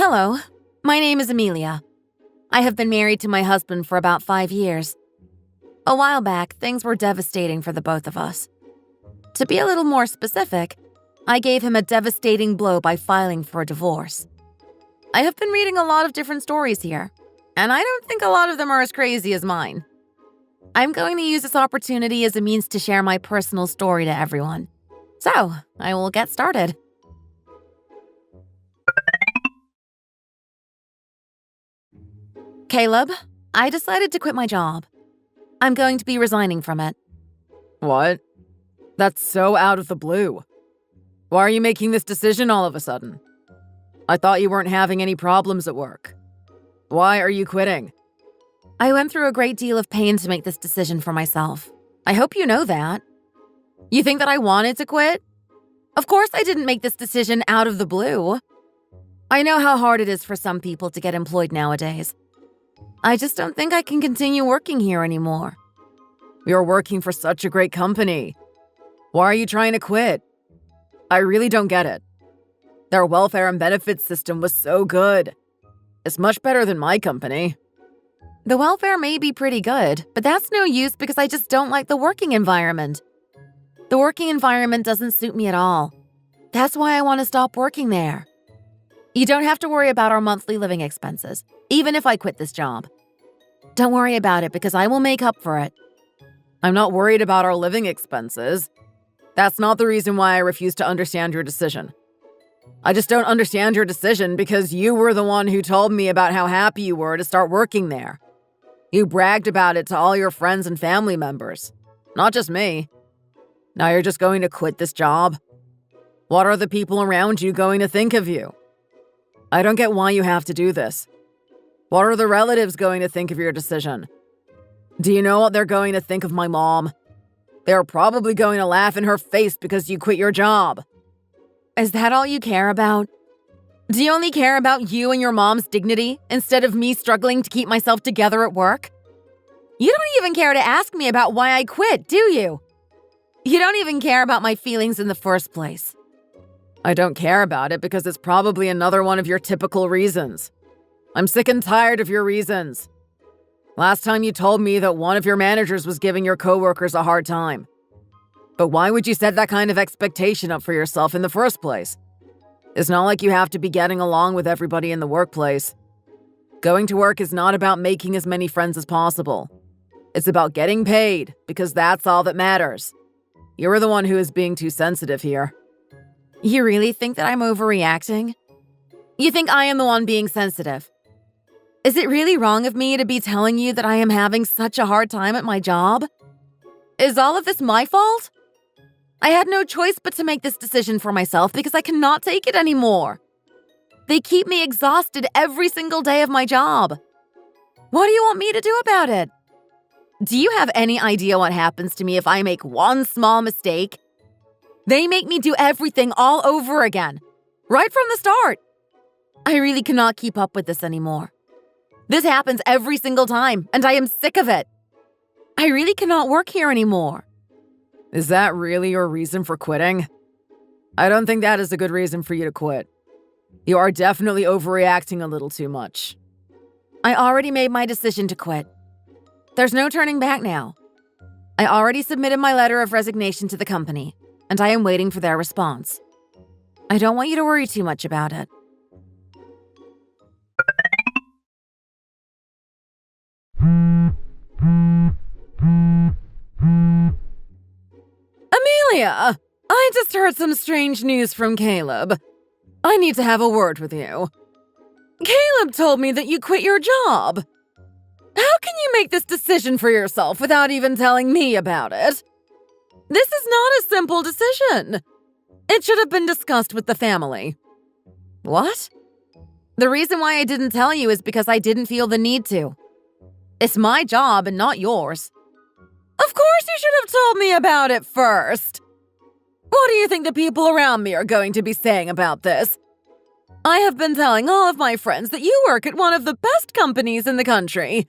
Hello, my name is Amelia. I have been married to my husband for about 5 years. A while back, things were devastating for the both of us. To be a little more specific, I gave him a devastating blow by filing for a divorce. I have been reading a lot of different stories here, and I don't think a lot of them are as crazy as mine. I'm going to use this opportunity as a means to share my personal story to everyone. So, I will get started. Caleb, I decided to quit my job. I'm going to be resigning from it. What? That's so out of the blue. Why are you making this decision all of a sudden? I thought you weren't having any problems at work. Why are you quitting? I went through a great deal of pain to make this decision for myself. I hope you know that. You think that I wanted to quit? Of course I didn't make this decision out of the blue. I know how hard it is for some people to get employed nowadays. I just don't think I can continue working here anymore. You're working for such a great company. Why are you trying to quit? I really don't get it. Their welfare and benefits system was so good. It's much better than my company. The welfare may be pretty good, but that's no use because I just don't like the working environment. The working environment doesn't suit me at all. That's why I want to stop working there. You don't have to worry about our monthly living expenses, even if I quit this job. Don't worry about it because I will make up for it. I'm not worried about our living expenses. That's not the reason why I refuse to understand your decision. I just don't understand your decision because you were the one who told me about how happy you were to start working there. You bragged about it to all your friends and family members, not just me. Now you're just going to quit this job? What are the people around you going to think of you? I don't get why you have to do this. What are the relatives going to think of your decision? Do you know what they're going to think of my mom? They're probably going to laugh in her face because you quit your job. Is that all you care about? Do you only care about you and your mom's dignity instead of me struggling to keep myself together at work? You don't even care to ask me about why I quit, do you? You don't even care about my feelings in the first place. I don't care about it because it's probably another one of your typical reasons. I'm sick and tired of your reasons. Last time you told me that one of your managers was giving your coworkers a hard time. But why would you set that kind of expectation up for yourself in the first place? It's not like you have to be getting along with everybody in the workplace. Going to work is not about making as many friends as possible. It's about getting paid, because that's all that matters. You're the one who is being too sensitive here. You really think that I'm overreacting? You think I am the one being sensitive? Is it really wrong of me to be telling you that I am having such a hard time at my job? Is all of this my fault? I had no choice but to make this decision for myself because I cannot take it anymore. They keep me exhausted every single day of my job. What do you want me to do about it? Do you have any idea what happens to me if I make one small mistake? They make me do everything all over again, right from the start. I really cannot keep up with this anymore. This happens every single time, and I am sick of it. I really cannot work here anymore. Is that really your reason for quitting? I don't think that is a good reason for you to quit. You are definitely overreacting a little too much. I already made my decision to quit. There's no turning back now. I already submitted my letter of resignation to the company, and I am waiting for their response. I don't want you to worry too much about it. Amelia, I just heard some strange news from Caleb. I need to have a word with you. Caleb told me that you quit your job. How can you make this decision for yourself without even telling me about it? This is not a simple decision. It should have been discussed with the family. What? The reason why I didn't tell you is because I didn't feel the need to. It's my job and not yours. Of course you should have told me about it first. What do you think the people around me are going to be saying about this? I have been telling all of my friends that you work at one of the best companies in the country.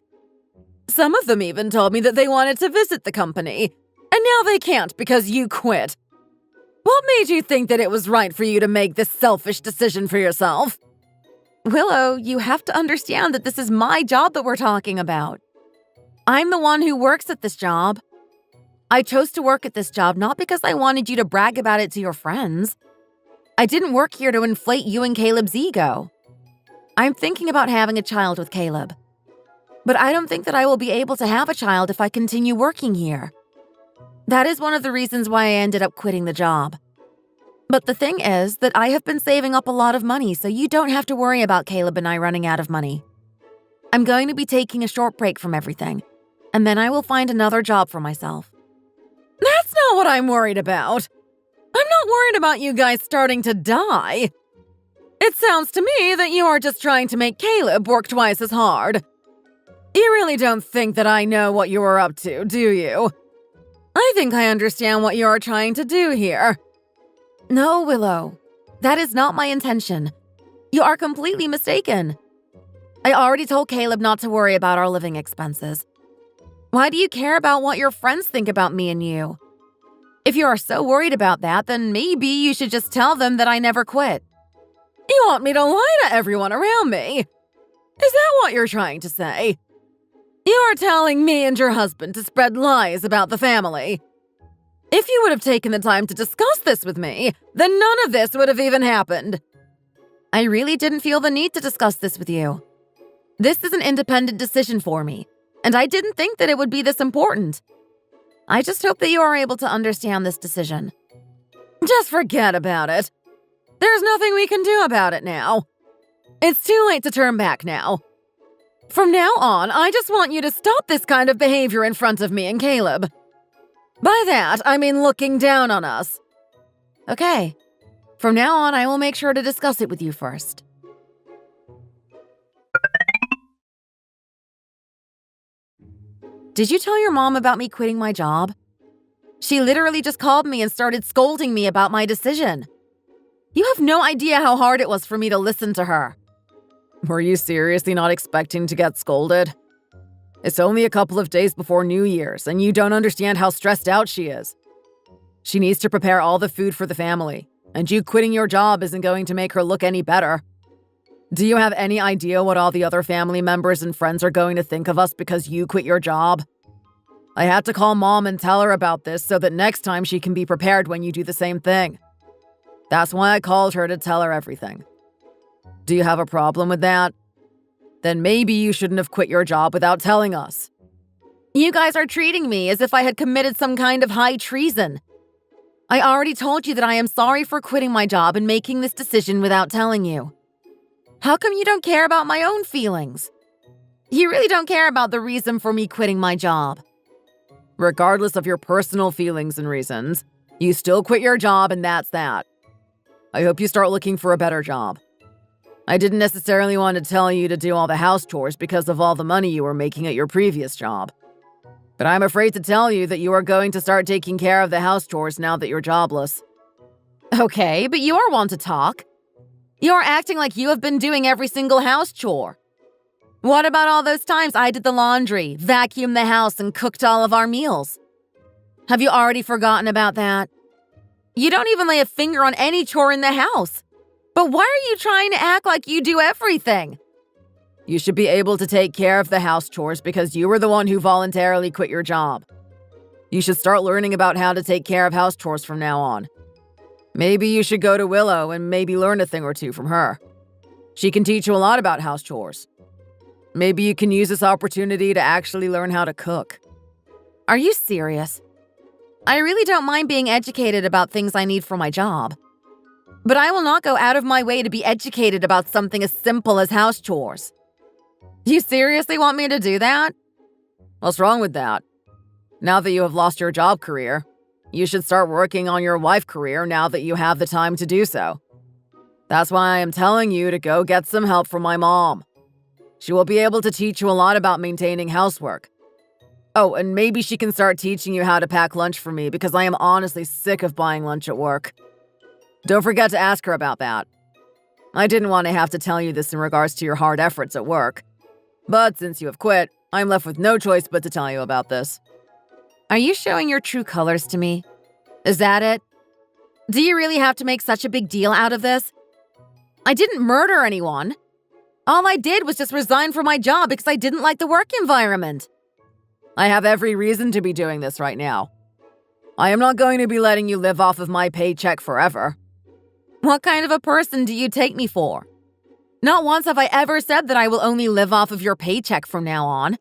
Some of them even told me that they wanted to visit the company, and now they can't because you quit. What made you think that it was right for you to make this selfish decision for yourself? Willow, you have to understand that this is my job that we're talking about. I'm the one who works at this job. I chose to work at this job not because I wanted you to brag about it to your friends. I didn't work here to inflate you and Caleb's ego. I'm thinking about having a child with Caleb. But I don't think that I will be able to have a child if I continue working here. That is one of the reasons why I ended up quitting the job. But the thing is that I have been saving up a lot of money, so you don't have to worry about Caleb and I running out of money. I'm going to be taking a short break from everything, and then I will find another job for myself. That's not what I'm worried about. I'm not worried about you guys starting to die. It sounds to me that you are just trying to make Caleb work twice as hard. You really don't think that I know what you are up to, do you? I think I understand what you are trying to do here. No, Willow. That is not my intention. You are completely mistaken. I already told Caleb not to worry about our living expenses. Why do you care about what your friends think about me and you? If you are so worried about that, then maybe you should just tell them that I never quit. You want me to lie to everyone around me? Is that what you're trying to say? You are telling me and your husband to spread lies about the family. If you would have taken the time to discuss this with me, then none of this would have even happened. I really didn't feel the need to discuss this with you. This is an independent decision for me, and I didn't think that it would be this important. I just hope that you are able to understand this decision. Just forget about it. There's nothing we can do about it now. It's too late to turn back now. From now on, I just want you to stop this kind of behavior in front of me and Caleb. By that, I mean looking down on us. Okay. From now on, I will make sure to discuss it with you first. Did you tell your mom about me quitting my job? She literally just called me and started scolding me about my decision. You have no idea how hard it was for me to listen to her. Were you seriously not expecting to get scolded? It's only a couple of days before New Year's, and you don't understand how stressed out she is. She needs to prepare all the food for the family, and you quitting your job isn't going to make her look any better. Do you have any idea what all the other family members and friends are going to think of us because you quit your job? I had to call Mom and tell her about this so that next time she can be prepared when you do the same thing. That's why I called her to tell her everything. Do you have a problem with that? Then maybe you shouldn't have quit your job without telling us. You guys are treating me as if I had committed some kind of high treason. I already told you that I am sorry for quitting my job and making this decision without telling you. How come you don't care about my own feelings? You really don't care about the reason for me quitting my job. Regardless of your personal feelings and reasons, you still quit your job and that's that. I hope you start looking for a better job. I didn't necessarily want to tell you to do all the house chores because of all the money you were making at your previous job. But I'm afraid to tell you that you are going to start taking care of the house chores now that you're jobless. Okay, but you are one to talk. You are acting like you have been doing every single house chore. What about all those times I did the laundry, vacuumed the house, and cooked all of our meals? Have you already forgotten about that? You don't even lay a finger on any chore in the house. But why are you trying to act like you do everything? You should be able to take care of the house chores because you were the one who voluntarily quit your job. You should start learning about how to take care of house chores from now on. Maybe you should go to Willow and maybe learn a thing or two from her. She can teach you a lot about house chores. Maybe you can use this opportunity to actually learn how to cook. Are you serious? I really don't mind being educated about things I need for my job. But I will not go out of my way to be educated about something as simple as house chores. You seriously want me to do that? What's wrong with that? Now that you have lost your job career, you should start working on your wife career now that you have the time to do so. That's why I am telling you to go get some help from my mom. She will be able to teach you a lot about maintaining housework. Oh, and maybe she can start teaching you how to pack lunch for me because I am honestly sick of buying lunch at work. Don't forget to ask her about that. I didn't want to have to tell you this in regards to your hard efforts at work. But since you have quit, I'm left with no choice but to tell you about this. Are you showing your true colors to me? Is that it? Do you really have to make such a big deal out of this? I didn't murder anyone. All I did was just resign from my job because I didn't like the work environment. I have every reason to be doing this right now. I am not going to be letting you live off of my paycheck forever. What kind of a person do you take me for? Not once have I ever said that I will only live off of your paycheck from now on.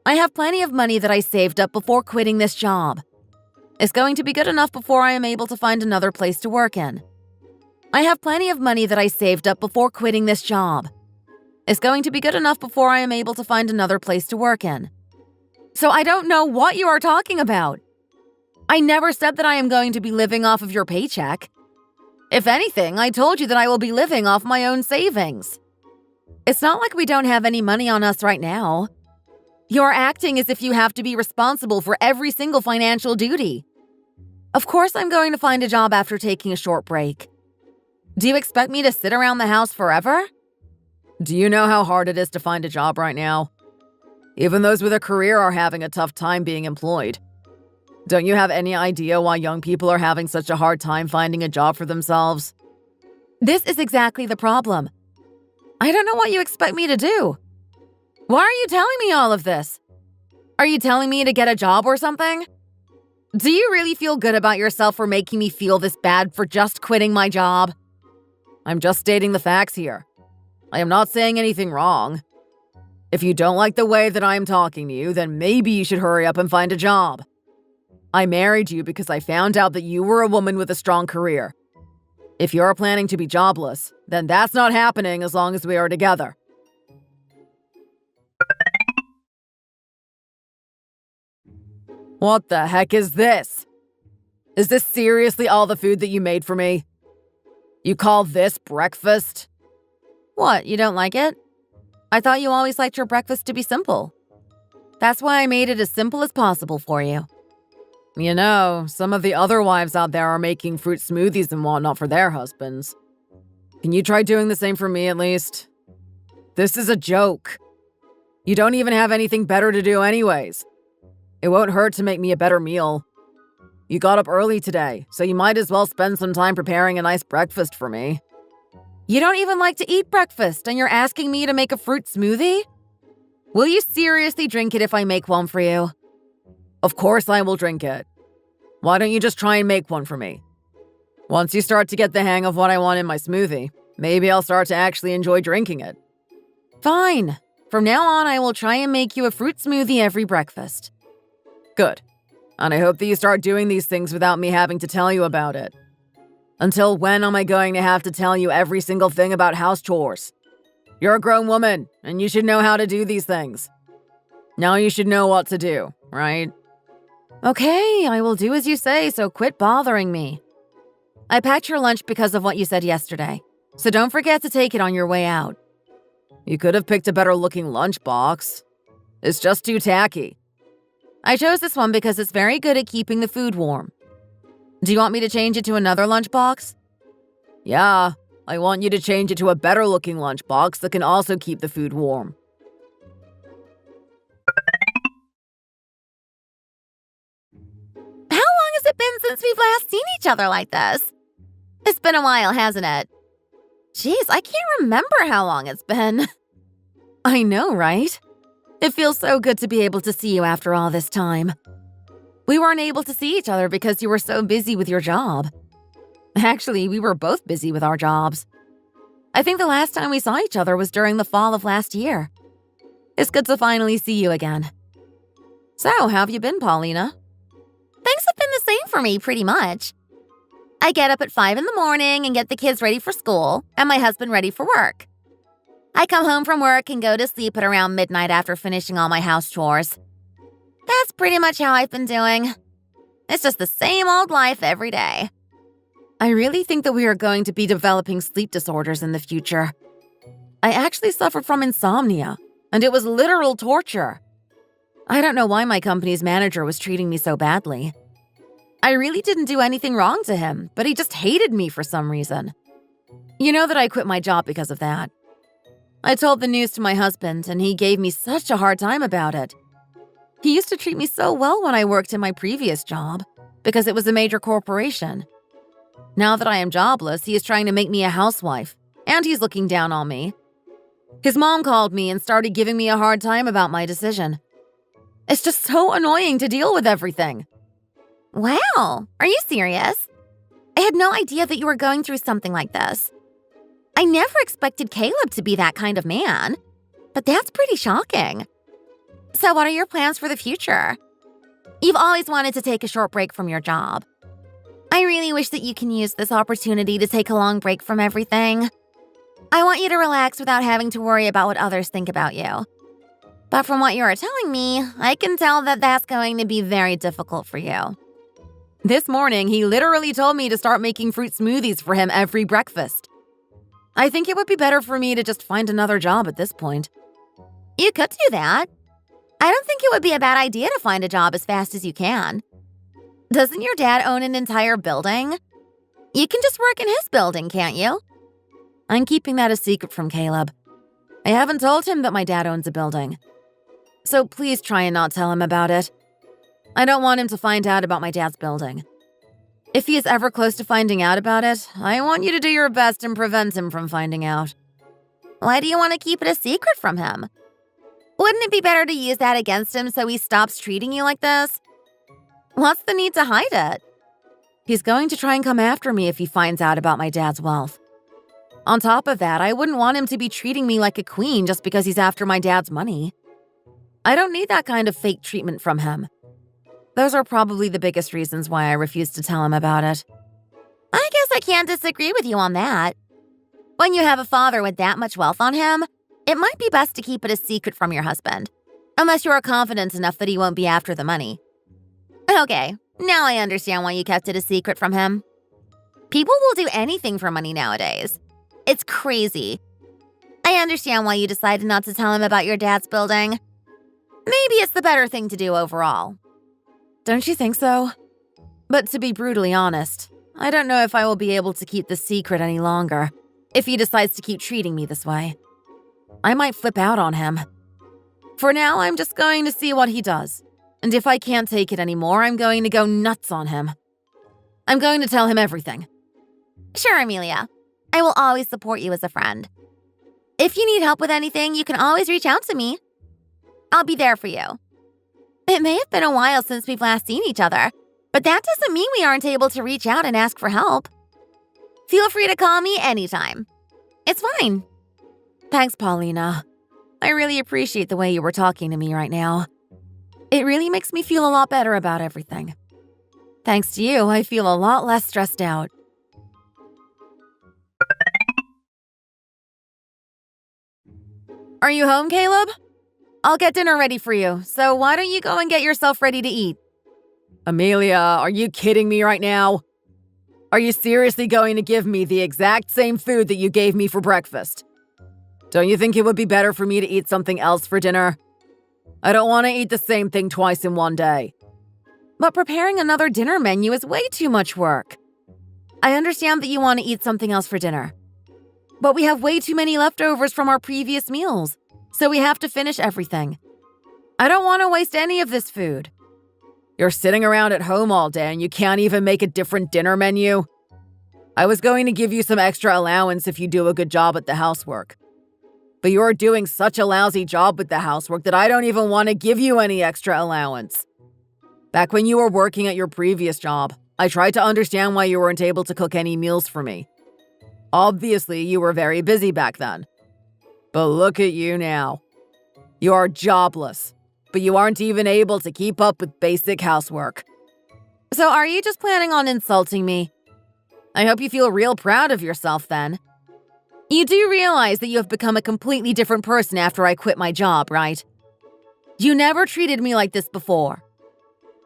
I have plenty of money that I saved up before quitting this job. It's going to be good enough before I am able to find another place to work in. I have plenty of money that I saved up before quitting this job. It's going to be good enough before I am able to find another place to work in. So I don't know what you are talking about. I never said that I am going to be living off of your paycheck. If anything, I told you that I will be living off my own savings. It's not like we don't have any money on us right now. You're acting as if you have to be responsible for every single financial duty. Of course I'm going to find a job after taking a short break. Do you expect me to sit around the house forever? Do you know how hard it is to find a job right now? Even those with a career are having a tough time being employed. Don't you have any idea why young people are having such a hard time finding a job for themselves? This is exactly the problem. I don't know what you expect me to do. Why are you telling me all of this? Are you telling me to get a job or something? Do you really feel good about yourself for making me feel this bad for just quitting my job? I'm just stating the facts here. I am not saying anything wrong. If you don't like the way that I am talking to you, then maybe you should hurry up and find a job. I married you because I found out that you were a woman with a strong career. If you're planning to be jobless, then that's not happening as long as we are together. What the heck is this? Is this seriously all the food that you made for me? You call this breakfast? What, you don't like it? I thought you always liked your breakfast to be simple. That's why I made it as simple as possible for you. You know, some of the other wives out there are making fruit smoothies and whatnot for their husbands. Can you try doing the same for me at least? This is a joke. You don't even have anything better to do anyways. It won't hurt to make me a better meal. You got up early today, so you might as well spend some time preparing a nice breakfast for me. You don't even like to eat breakfast, and you're asking me to make a fruit smoothie? Will you seriously drink it if I make one for you? Of course I will drink it. Why don't you just try and make one for me? Once you start to get the hang of what I want in my smoothie, maybe I'll start to actually enjoy drinking it. Fine. From now on, I will try and make you a fruit smoothie every breakfast. Good. And I hope that you start doing these things without me having to tell you about it. Until when am I going to have to tell you every single thing about house chores? You're a grown woman, and you should know how to do these things. Now you should know what to do, right? Okay, I will do as you say, so quit bothering me. I packed your lunch because of what you said yesterday, so don't forget to take it on your way out. You could have picked a better-looking lunchbox. It's just too tacky. I chose this one because it's very good at keeping the food warm. Do you want me to change it to another lunchbox? Yeah, I want you to change it to a better-looking lunchbox that can also keep the food warm. How long has it been since we've last seen each other like this? It's been a while, hasn't it? Jeez, I can't remember how long it's been. I know, right? It feels so good to be able to see you after all this time. We weren't able to see each other because you were so busy with your job. Actually, we were both busy with our jobs. I think the last time we saw each other was during the fall of last year. It's good to finally see you again. So, how have you been, Paulina? Things have been the same for me, pretty much. I get up at 5 in the morning and get the kids ready for school, and my husband ready for work. I come home from work and go to sleep at around midnight after finishing all my house chores. That's pretty much how I've been doing. It's just the same old life every day. I really think that we are going to be developing sleep disorders in the future. I actually suffered from insomnia, and it was literal torture. I don't know why my company's manager was treating me so badly. I really didn't do anything wrong to him, but he just hated me for some reason. You know that I quit my job because of that. I told the news to my husband, and he gave me such a hard time about it. He used to treat me so well when I worked in my previous job, because it was a major corporation. Now that I am jobless, he is trying to make me a housewife, and he's looking down on me. His mom called me and started giving me a hard time about my decision. It's just so annoying to deal with everything. Wow, are you serious? I had no idea that you were going through something like this. I never expected Caleb to be that kind of man, but that's pretty shocking. So what are your plans for the future? You've always wanted to take a short break from your job. I really wish that you can use this opportunity to take a long break from everything. I want you to relax without having to worry about what others think about you. But from what you are telling me, I can tell that that's going to be very difficult for you. This morning, he literally told me to start making fruit smoothies for him every breakfast. I think it would be better for me to just find another job at this point. You could do that. I don't think it would be a bad idea to find a job as fast as you can. Doesn't your dad own an entire building? You can just work in his building, can't you? I'm keeping that a secret from Caleb. I haven't told him that my dad owns a building. So please try and not tell him about it. I don't want him to find out about my dad's building. If he is ever close to finding out about it, I want you to do your best and prevent him from finding out. Why do you want to keep it a secret from him? Wouldn't it be better to use that against him so he stops treating you like this? What's the need to hide it? He's going to try and come after me if he finds out about my dad's wealth. On top of that, I wouldn't want him to be treating me like a queen just because he's after my dad's money. I don't need that kind of fake treatment from him. Those are probably the biggest reasons why I refuse to tell him about it. I guess I can't disagree with you on that. When you have a father with that much wealth on him, it might be best to keep it a secret from your husband, unless you are confident enough that he won't be after the money. Okay, now I understand why you kept it a secret from him. People will do anything for money nowadays. It's crazy. I understand why you decided not to tell him about your dad's building. Maybe it's the better thing to do overall. Don't you think so? But to be brutally honest, I don't know if I will be able to keep this secret any longer if he decides to keep treating me this way. I might flip out on him. For now, I'm just going to see what he does. And if I can't take it anymore, I'm going to go nuts on him. I'm going to tell him everything. Sure, Amelia. I will always support you as a friend. If you need help with anything, you can always reach out to me. I'll be there for you. It may have been a while since we've last seen each other, but that doesn't mean we aren't able to reach out and ask for help. Feel free to call me anytime. It's fine. Thanks, Paulina. I really appreciate the way you were talking to me right now. It really makes me feel a lot better about everything. Thanks to you, I feel a lot less stressed out. Are you home, Caleb? I'll get dinner ready for you, so why don't you go and get yourself ready to eat? Amelia, are you kidding me right now? Are you seriously going to give me the exact same food that you gave me for breakfast? Don't you think it would be better for me to eat something else for dinner? I don't want to eat the same thing twice in one day. But preparing another dinner menu is way too much work. I understand that you want to eat something else for dinner. But we have way too many leftovers from our previous meals, so we have to finish everything. I don't want to waste any of this food. You're sitting around at home all day and you can't even make a different dinner menu? I was going to give you some extra allowance if you do a good job at the housework. But you're doing such a lousy job with the housework that I don't even want to give you any extra allowance. Back when you were working at your previous job, I tried to understand why you weren't able to cook any meals for me. Obviously, you were very busy back then. But look at you now. You are jobless, but you aren't even able to keep up with basic housework. So are you just planning on insulting me? I hope you feel real proud of yourself then. You do realize that you have become a completely different person after I quit my job, right? You never treated me like this before.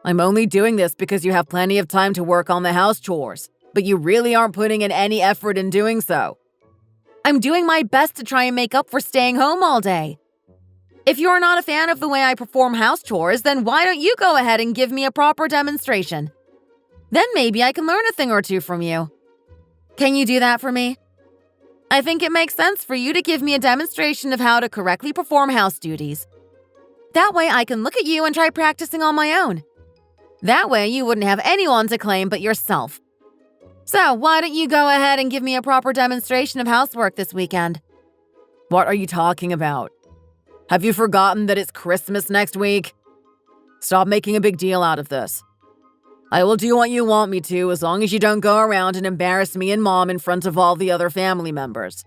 I'm only doing this because you have plenty of time to work on the house chores, but you really aren't putting in any effort in doing so. I'm doing my best to try and make up for staying home all day. If you're not a fan of the way I perform house chores, then why don't you go ahead and give me a proper demonstration? Then maybe I can learn a thing or two from you. Can you do that for me? I think it makes sense for you to give me a demonstration of how to correctly perform house duties. That way I can look at you and try practicing on my own. That way you wouldn't have anyone to claim but yourself. So why don't you go ahead and give me a proper demonstration of housework this weekend? What are you talking about? Have you forgotten that it's Christmas next week? Stop making a big deal out of this. I will do what you want me to as long as you don't go around and embarrass me and Mom in front of all the other family members.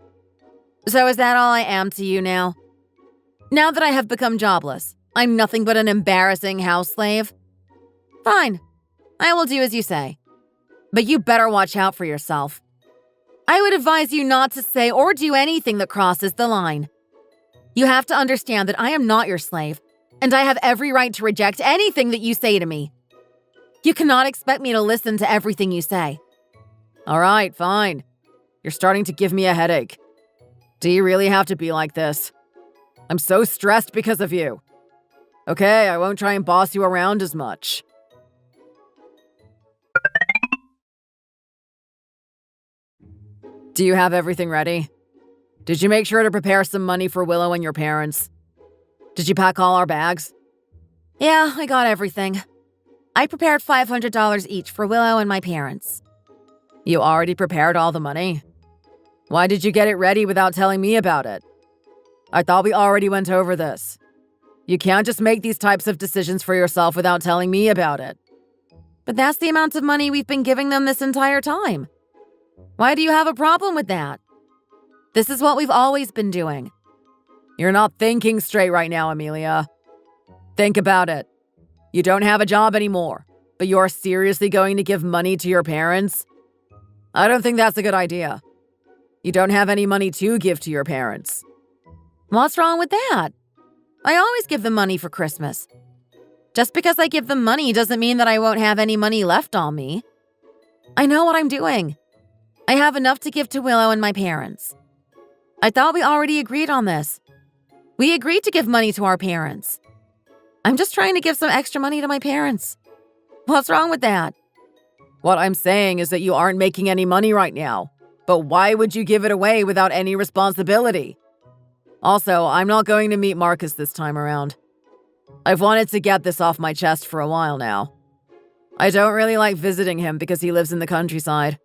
So is that all I am to you now? Now that I have become jobless, I'm nothing but an embarrassing house slave? Fine, I will do as you say. But you better watch out for yourself. I would advise you not to say or do anything that crosses the line. You have to understand that I am not your slave, and I have every right to reject anything that you say to me. You cannot expect me to listen to everything you say. All right, fine. You're starting to give me a headache. Do you really have to be like this? I'm so stressed because of you. Okay, I won't try and boss you around as much. Do you have everything ready? Did you make sure to prepare some money for Willow and your parents? Did you pack all our bags? Yeah, I got everything. I prepared $500 each for Willow and my parents. You already prepared all the money? Why did you get it ready without telling me about it? I thought we already went over this. You can't just make these types of decisions for yourself without telling me about it. But that's the amount of money we've been giving them this entire time. Why do you have a problem with that? This is what we've always been doing. You're not thinking straight right now, Amelia. Think about it. You don't have a job anymore, but you're seriously going to give money to your parents? I don't think that's a good idea. You don't have any money to give to your parents. What's wrong with that? I always give them money for Christmas. Just because I give them money doesn't mean that I won't have any money left on me. I know what I'm doing. I have enough to give to Willow and my parents. I thought we already agreed on this. We agreed to give money to our parents. I'm just trying to give some extra money to my parents. What's wrong with that? What I'm saying is that you aren't making any money right now. But why would you give it away without any responsibility? Also, I'm not going to meet Marcus this time around. I've wanted to get this off my chest for a while now. I don't really like visiting him because he lives in the countryside.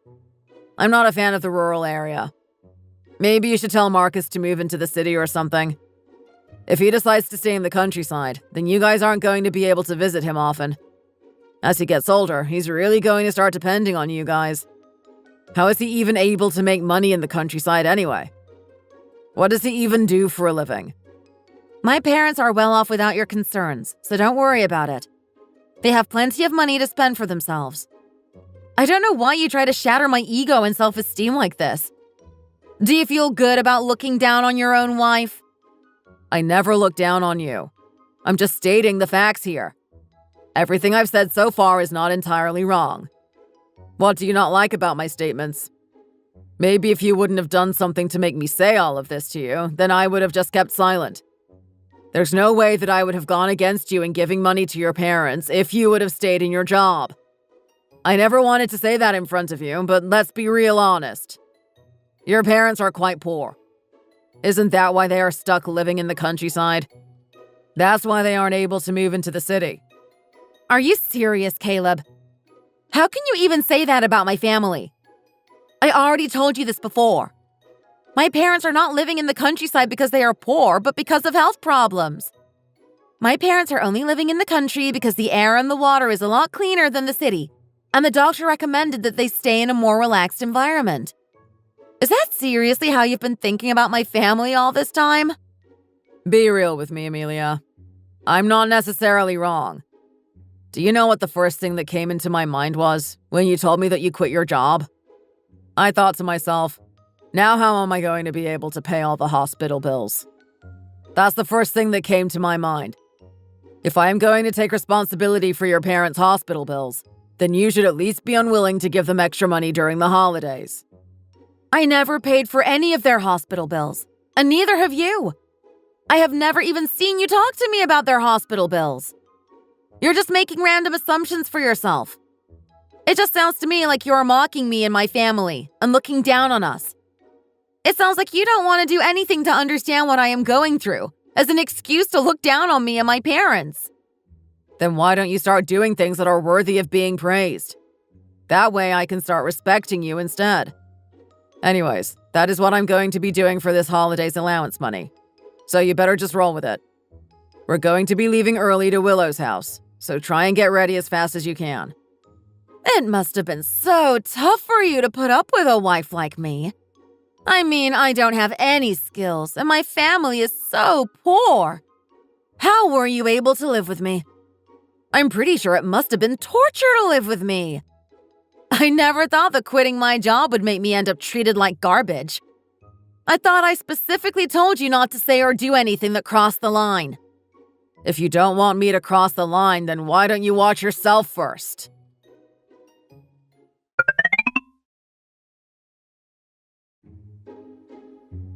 I'm not a fan of the rural area. Maybe you should tell Marcus to move into the city or something. If he decides to stay in the countryside, then you guys aren't going to be able to visit him often. As he gets older, he's really going to start depending on you guys. How is he even able to make money in the countryside anyway? What does he even do for a living? My parents are well off without your concerns, so don't worry about it. They have plenty of money to spend for themselves. I don't know why you try to shatter my ego and self-esteem like this. Do you feel good about looking down on your own wife? I never look down on you. I'm just stating the facts here. Everything I've said so far is not entirely wrong. What do you not like about my statements? Maybe if you wouldn't have done something to make me say all of this to you, then I would have just kept silent. There's no way that I would have gone against you in giving money to your parents if you would have stayed in your job. I never wanted to say that in front of you, but let's be real honest. Your parents are quite poor. Isn't that why they are stuck living in the countryside? That's why they aren't able to move into the city. Are you serious, Caleb? How can you even say that about my family? I already told you this before. My parents are not living in the countryside because they are poor, but because of health problems. My parents are only living in the country because the air and the water is a lot cleaner than the city, and the doctor recommended that they stay in a more relaxed environment. Is that seriously how you've been thinking about my family all this time? Be real with me, Amelia. I'm not necessarily wrong. Do you know what the first thing that came into my mind was when you told me that you quit your job? I thought to myself, now how am I going to be able to pay all the hospital bills? That's the first thing that came to my mind. If I am going to take responsibility for your parents' hospital bills, then you should at least be unwilling to give them extra money during the holidays. I never paid for any of their hospital bills, and neither have you. I have never even seen you talk to me about their hospital bills. You're just making random assumptions for yourself. It just sounds to me like you're mocking me and my family and looking down on us. It sounds like you don't want to do anything to understand what I am going through as an excuse to look down on me and my parents. Then why don't you start doing things that are worthy of being praised? That way I can start respecting you instead. Anyways, that is what I'm going to be doing for this holiday's allowance money. So you better just roll with it. We're going to be leaving early to Willow's house, so try and get ready as fast as you can. It must have been so tough for you to put up with a wife like me. I mean, I don't have any skills, and my family is so poor. How were you able to live with me? I'm pretty sure it must have been torture to live with me. I never thought that quitting my job would make me end up treated like garbage. I thought I specifically told you not to say or do anything that crossed the line. If you don't want me to cross the line, then why don't you watch yourself first?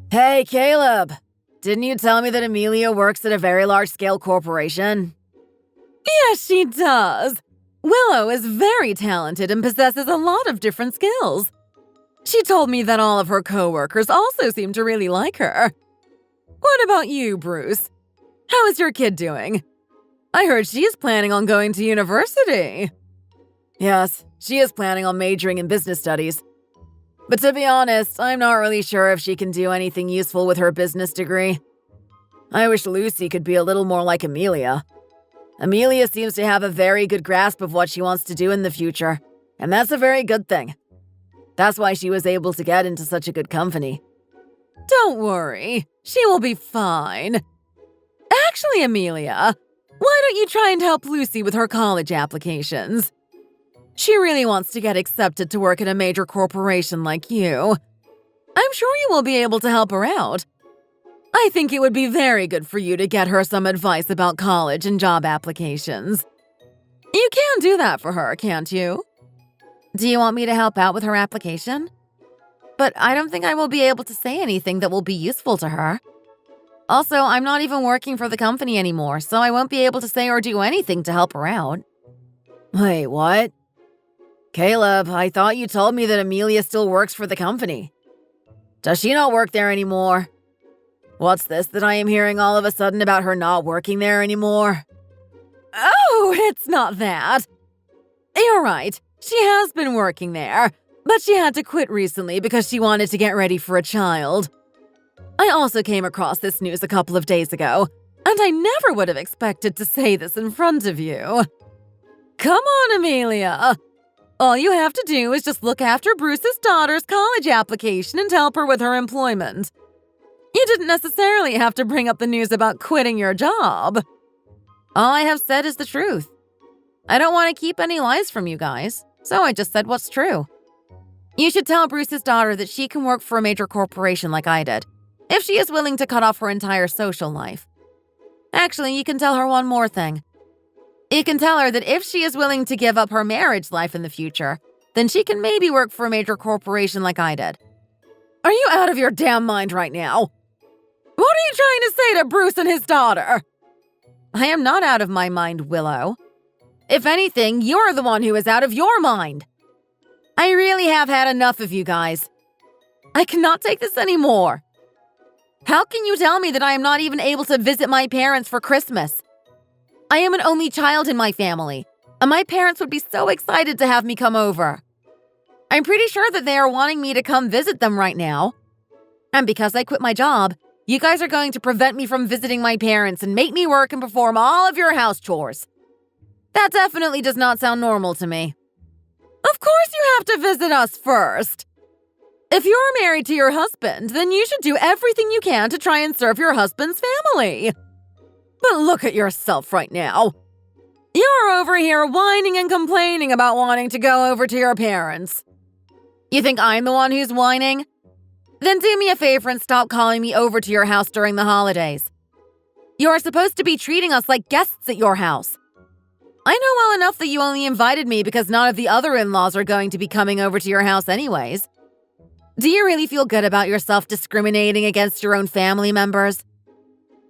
Hey, Caleb! Didn't you tell me that Amelia works at a very large-scale corporation? Yes, she does. Willow is very talented and possesses a lot of different skills. She told me that all of her coworkers also seem to really like her. What about you, Bruce? How is your kid doing? I heard she is planning on going to university. Yes, she is planning on majoring in business studies. But to be honest, I'm not really sure if she can do anything useful with her business degree. I wish Lucy could be a little more like Amelia. Amelia seems to have a very good grasp of what she wants to do in the future, and that's a very good thing. That's why she was able to get into such a good company. Don't worry, she will be fine. Actually, Amelia, why don't you try and help Lucy with her college applications? She really wants to get accepted to work at a major corporation like you. I'm sure you will be able to help her out. I think it would be very good for you to get her some advice about college and job applications. You can do that for her, can't you? Do you want me to help out with her application? But I don't think I will be able to say anything that will be useful to her. Also, I'm not even working for the company anymore, so I won't be able to say or do anything to help her out. Wait, what? Caleb, I thought you told me that Amelia still works for the company. Does she not work there anymore? What's this that I am hearing all of a sudden about her not working there anymore? Oh, it's not that. You're right. She has been working there, but she had to quit recently because she wanted to get ready for a child. I also came across this news a couple of days ago, and I never would have expected to say this in front of you. Come on, Amelia. All you have to do is just look after Bruce's daughter's college application and help her with her employment. You didn't necessarily have to bring up the news about quitting your job. All I have said is the truth. I don't want to keep any lies from you guys, so I just said what's true. You should tell Bruce's daughter that she can work for a major corporation like I did, if she is willing to cut off her entire social life. Actually, you can tell her one more thing. You can tell her that if she is willing to give up her marriage life in the future, then she can maybe work for a major corporation like I did. Are you out of your damn mind right now? What are you trying to say to Bruce and his daughter? I am not out of my mind, Willow. If anything, you're the one who is out of your mind. I really have had enough of you guys. I cannot take this anymore. How can you tell me that I am not even able to visit my parents for Christmas? I am an only child in my family, and my parents would be so excited to have me come over. I'm pretty sure that they are wanting me to come visit them right now. And because I quit my job, you guys are going to prevent me from visiting my parents and make me work and perform all of your house chores. That definitely does not sound normal to me. Of course you have to visit us first. If you're married to your husband, then you should do everything you can to try and serve your husband's family. But look at yourself right now. You're over here whining and complaining about wanting to go over to your parents. You think I'm the one who's whining? Then do me a favor and stop calling me over to your house during the holidays. You are supposed to be treating us like guests at your house. I know well enough that you only invited me because none of the other in-laws are going to be coming over to your house anyways. Do you really feel good about yourself discriminating against your own family members?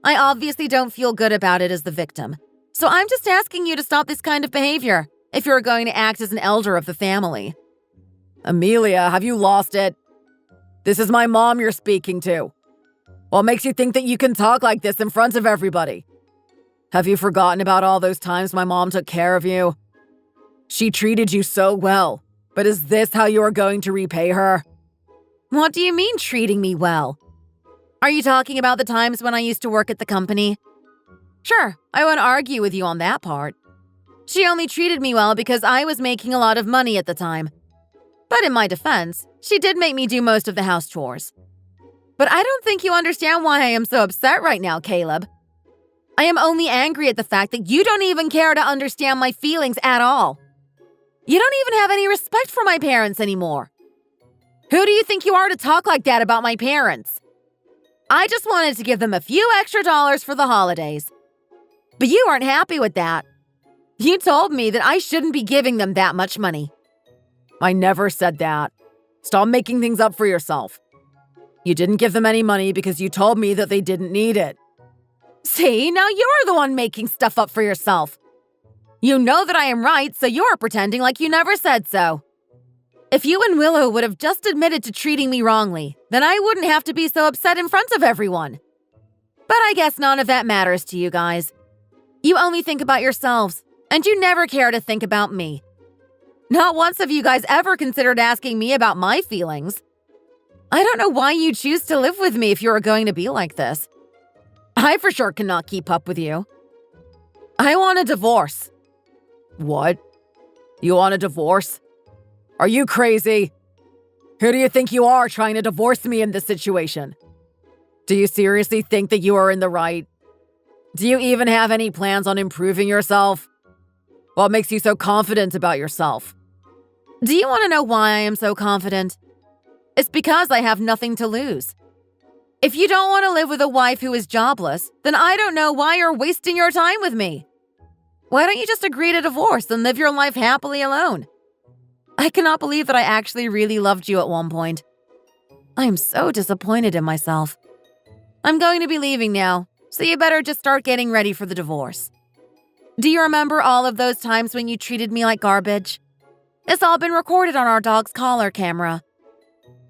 I obviously don't feel good about it as the victim, so I'm just asking you to stop this kind of behavior if you're going to act as an elder of the family. Amelia, have you lost it? This is my mom you're speaking to. What makes you think that you can talk like this in front of everybody? Have you forgotten about all those times my mom took care of you? She treated you so well, but is this how you are going to repay her? What do you mean treating me well? Are you talking about the times when I used to work at the company? Sure, I won't argue with you on that part. She only treated me well because I was making a lot of money at the time. But in my defense, she did make me do most of the house chores. But I don't think you understand why I am so upset right now, Caleb. I am only angry at the fact that you don't even care to understand my feelings at all. You don't even have any respect for my parents anymore. Who do you think you are to talk like that about my parents? I just wanted to give them a few extra dollars for the holidays. But you aren't happy with that. You told me that I shouldn't be giving them that much money. I never said that. Stop making things up for yourself. You didn't give them any money because you told me that they didn't need it. See, now you're the one making stuff up for yourself. You know that I am right, so you're pretending like you never said so. If you and Willow would have just admitted to treating me wrongly, then I wouldn't have to be so upset in front of everyone. But I guess none of that matters to you guys. You only think about yourselves, and you never care to think about me. Not once have you guys ever considered asking me about my feelings. I don't know why you choose to live with me if you are going to be like this. I for sure cannot keep up with you. I want a divorce. What? You want a divorce? Are you crazy? Who do you think you are trying to divorce me in this situation? Do you seriously think that you are in the right? Do you even have any plans on improving yourself? What makes you so confident about yourself? Do you want to know why I am so confident? It's because I have nothing to lose. If you don't want to live with a wife who is jobless, then I don't know why you're wasting your time with me. Why don't you just agree to divorce and live your life happily alone? I cannot believe that I actually really loved you at one point. I am so disappointed in myself. I'm going to be leaving now, so you better just start getting ready for the divorce. Do you remember all of those times when you treated me like garbage? It's all been recorded on our dog's collar camera.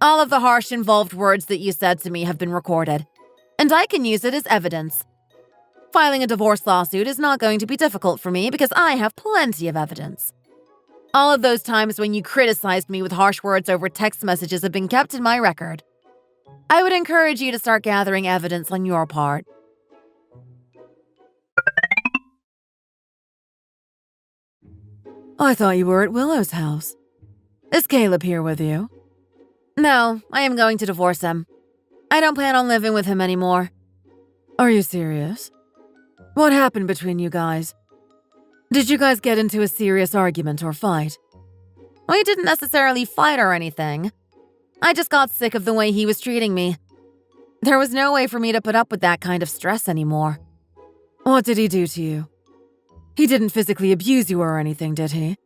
All of the harsh, involved words that you said to me have been recorded, and I can use it as evidence. Filing a divorce lawsuit is not going to be difficult for me because I have plenty of evidence. All of those times when you criticized me with harsh words over text messages have been kept in my record. I would encourage you to start gathering evidence on your part. I thought you were at Willow's house. Is Caleb here with you? No, I am going to divorce him. I don't plan on living with him anymore. Are you serious? What happened between you guys? Did you guys get into a serious argument or fight? We didn't necessarily fight or anything. I just got sick of the way he was treating me. There was no way for me to put up with that kind of stress anymore. What did he do to you? He didn't physically abuse you or anything, did he?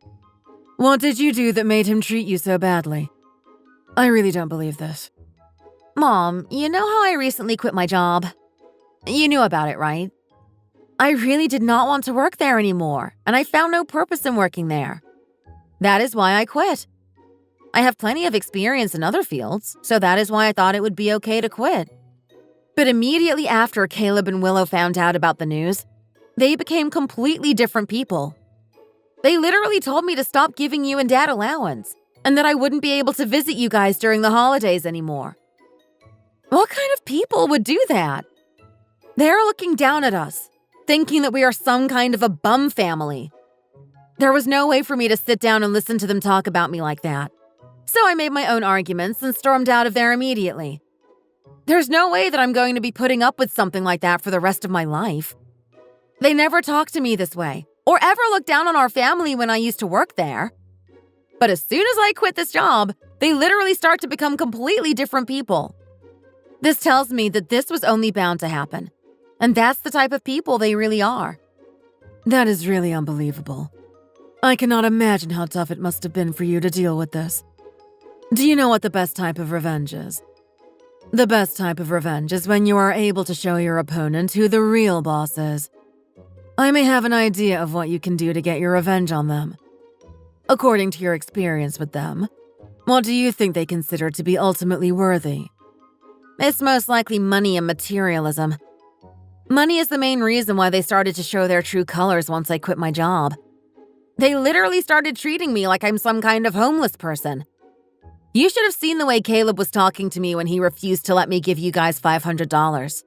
What did you do that made him treat you so badly? I really don't believe this. Mom, you know how I recently quit my job? You knew about it, right? I really did not want to work there anymore, and I found no purpose in working there. That is why I quit. I have plenty of experience in other fields, so that is why I thought it would be okay to quit. But immediately after Caleb and Willow found out about the news, they became completely different people. They literally told me to stop giving you and Dad allowance, and that I wouldn't be able to visit you guys during the holidays anymore. What kind of people would do that? They're looking down at us, thinking that we are some kind of a bum family. There was no way for me to sit down and listen to them talk about me like that. So I made my own arguments and stormed out of there immediately. There's no way that I'm going to be putting up with something like that for the rest of my life. They never talked to me this way, or ever looked down on our family when I used to work there. But as soon as I quit this job, they literally start to become completely different people. This tells me that this was only bound to happen. And that's the type of people they really are. That is really unbelievable. I cannot imagine how tough it must have been for you to deal with this. Do you know what the best type of revenge is? The best type of revenge is when you are able to show your opponent who the real boss is. I may have an idea of what you can do to get your revenge on them. According to your experience with them, what do you think they consider to be ultimately worthy? It's most likely money and materialism. Money is the main reason why they started to show their true colors once I quit my job. They literally started treating me like I'm some kind of homeless person. You should have seen the way Caleb was talking to me when he refused to let me give you guys $500.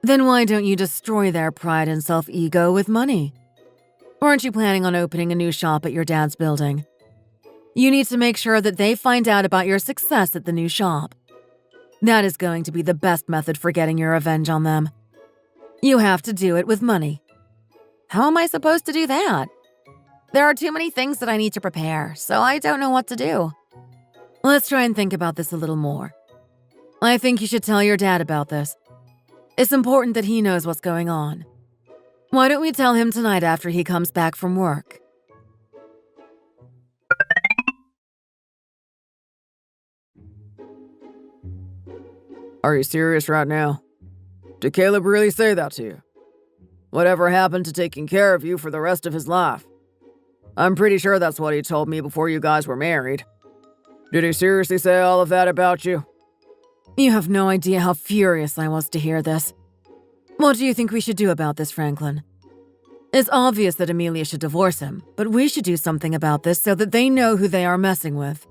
Then why don't you destroy their pride and self-ego with money? Aren't you planning on opening a new shop at your dad's building? You need to make sure that they find out about your success at the new shop. That is going to be the best method for getting your revenge on them. You have to do it with money. How am I supposed to do that? There are too many things that I need to prepare, so I don't know what to do. Let's try and think about this a little more. I think you should tell your dad about this. It's important that he knows what's going on. Why don't we tell him tonight after he comes back from work? Are you serious right now? Did Caleb really say that to you? Whatever happened to taking care of you for the rest of his life? I'm pretty sure that's what he told me before you guys were married. Did he seriously say all of that about you? You have no idea how furious I was to hear this. What do you think we should do about this, Franklin? It's obvious that Amelia should divorce him, but we should do something about this so that they know who they are messing with.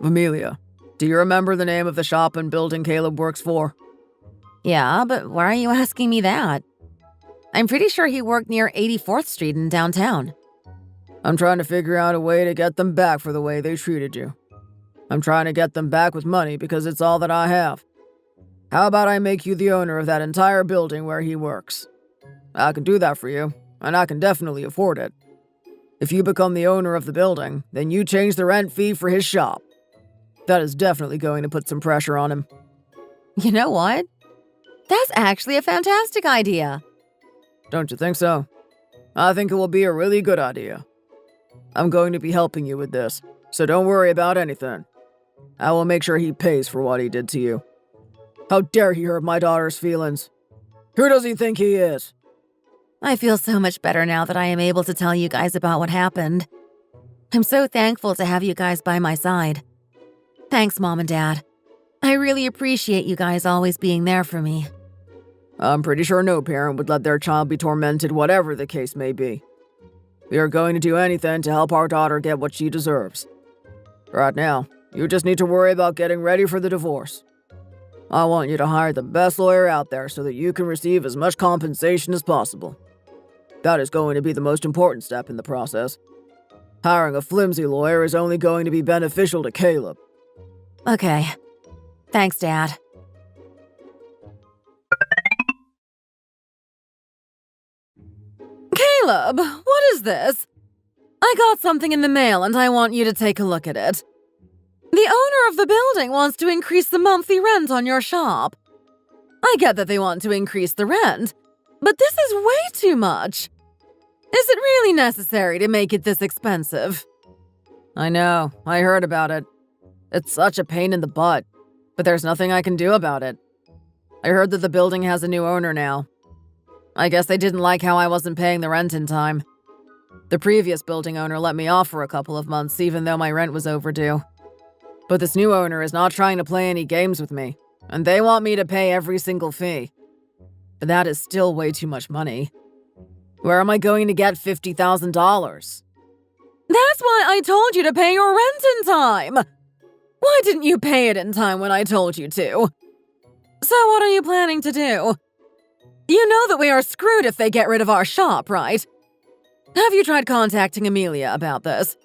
Amelia, do you remember the name of the shop and building Caleb works for? Yeah, but why are you asking me that? I'm pretty sure he worked near 84th Street in downtown. I'm trying to figure out a way to get them back for the way they treated you. I'm trying to get them back with money because it's all that I have. How about I make you the owner of that entire building where he works? I can do that for you, and I can definitely afford it. If you become the owner of the building, then you change the rent fee for his shop. That is definitely going to put some pressure on him. You know what? That's actually a fantastic idea. Don't you think so? I think it will be a really good idea. I'm going to be helping you with this, so don't worry about anything. I will make sure he pays for what he did to you. How dare he hurt my daughter's feelings? Who does he think he is? I feel so much better now that I am able to tell you guys about what happened. I'm so thankful to have you guys by my side. Thanks, Mom and Dad. I really appreciate you guys always being there for me. I'm pretty sure no parent would let their child be tormented, whatever the case may be. We are going to do anything to help our daughter get what she deserves. Right now, you just need to worry about getting ready for the divorce. I want you to hire the best lawyer out there so that you can receive as much compensation as possible. That is going to be the most important step in the process. Hiring a flimsy lawyer is only going to be beneficial to Caleb. Okay. Thanks, Dad. Caleb, what is this? I got something in the mail and I want you to take a look at it. The owner of the building wants to increase the monthly rent on your shop. I get that they want to increase the rent, but this is way too much. Is it really necessary to make it this expensive? I know, I heard about it. It's such a pain in the butt, but there's nothing I can do about it. I heard that the building has a new owner now. I guess they didn't like how I wasn't paying the rent in time. The previous building owner let me off for a couple of months even though my rent was overdue. But this new owner is not trying to play any games with me, and they want me to pay every single fee. But that is still way too much money. Where am I going to get $50,000? That's why I told you to pay your rent in time! Why didn't you pay it in time when I told you to? So what are you planning to do? You know that we are screwed if they get rid of our shop, right? Have you tried contacting Amelia about this?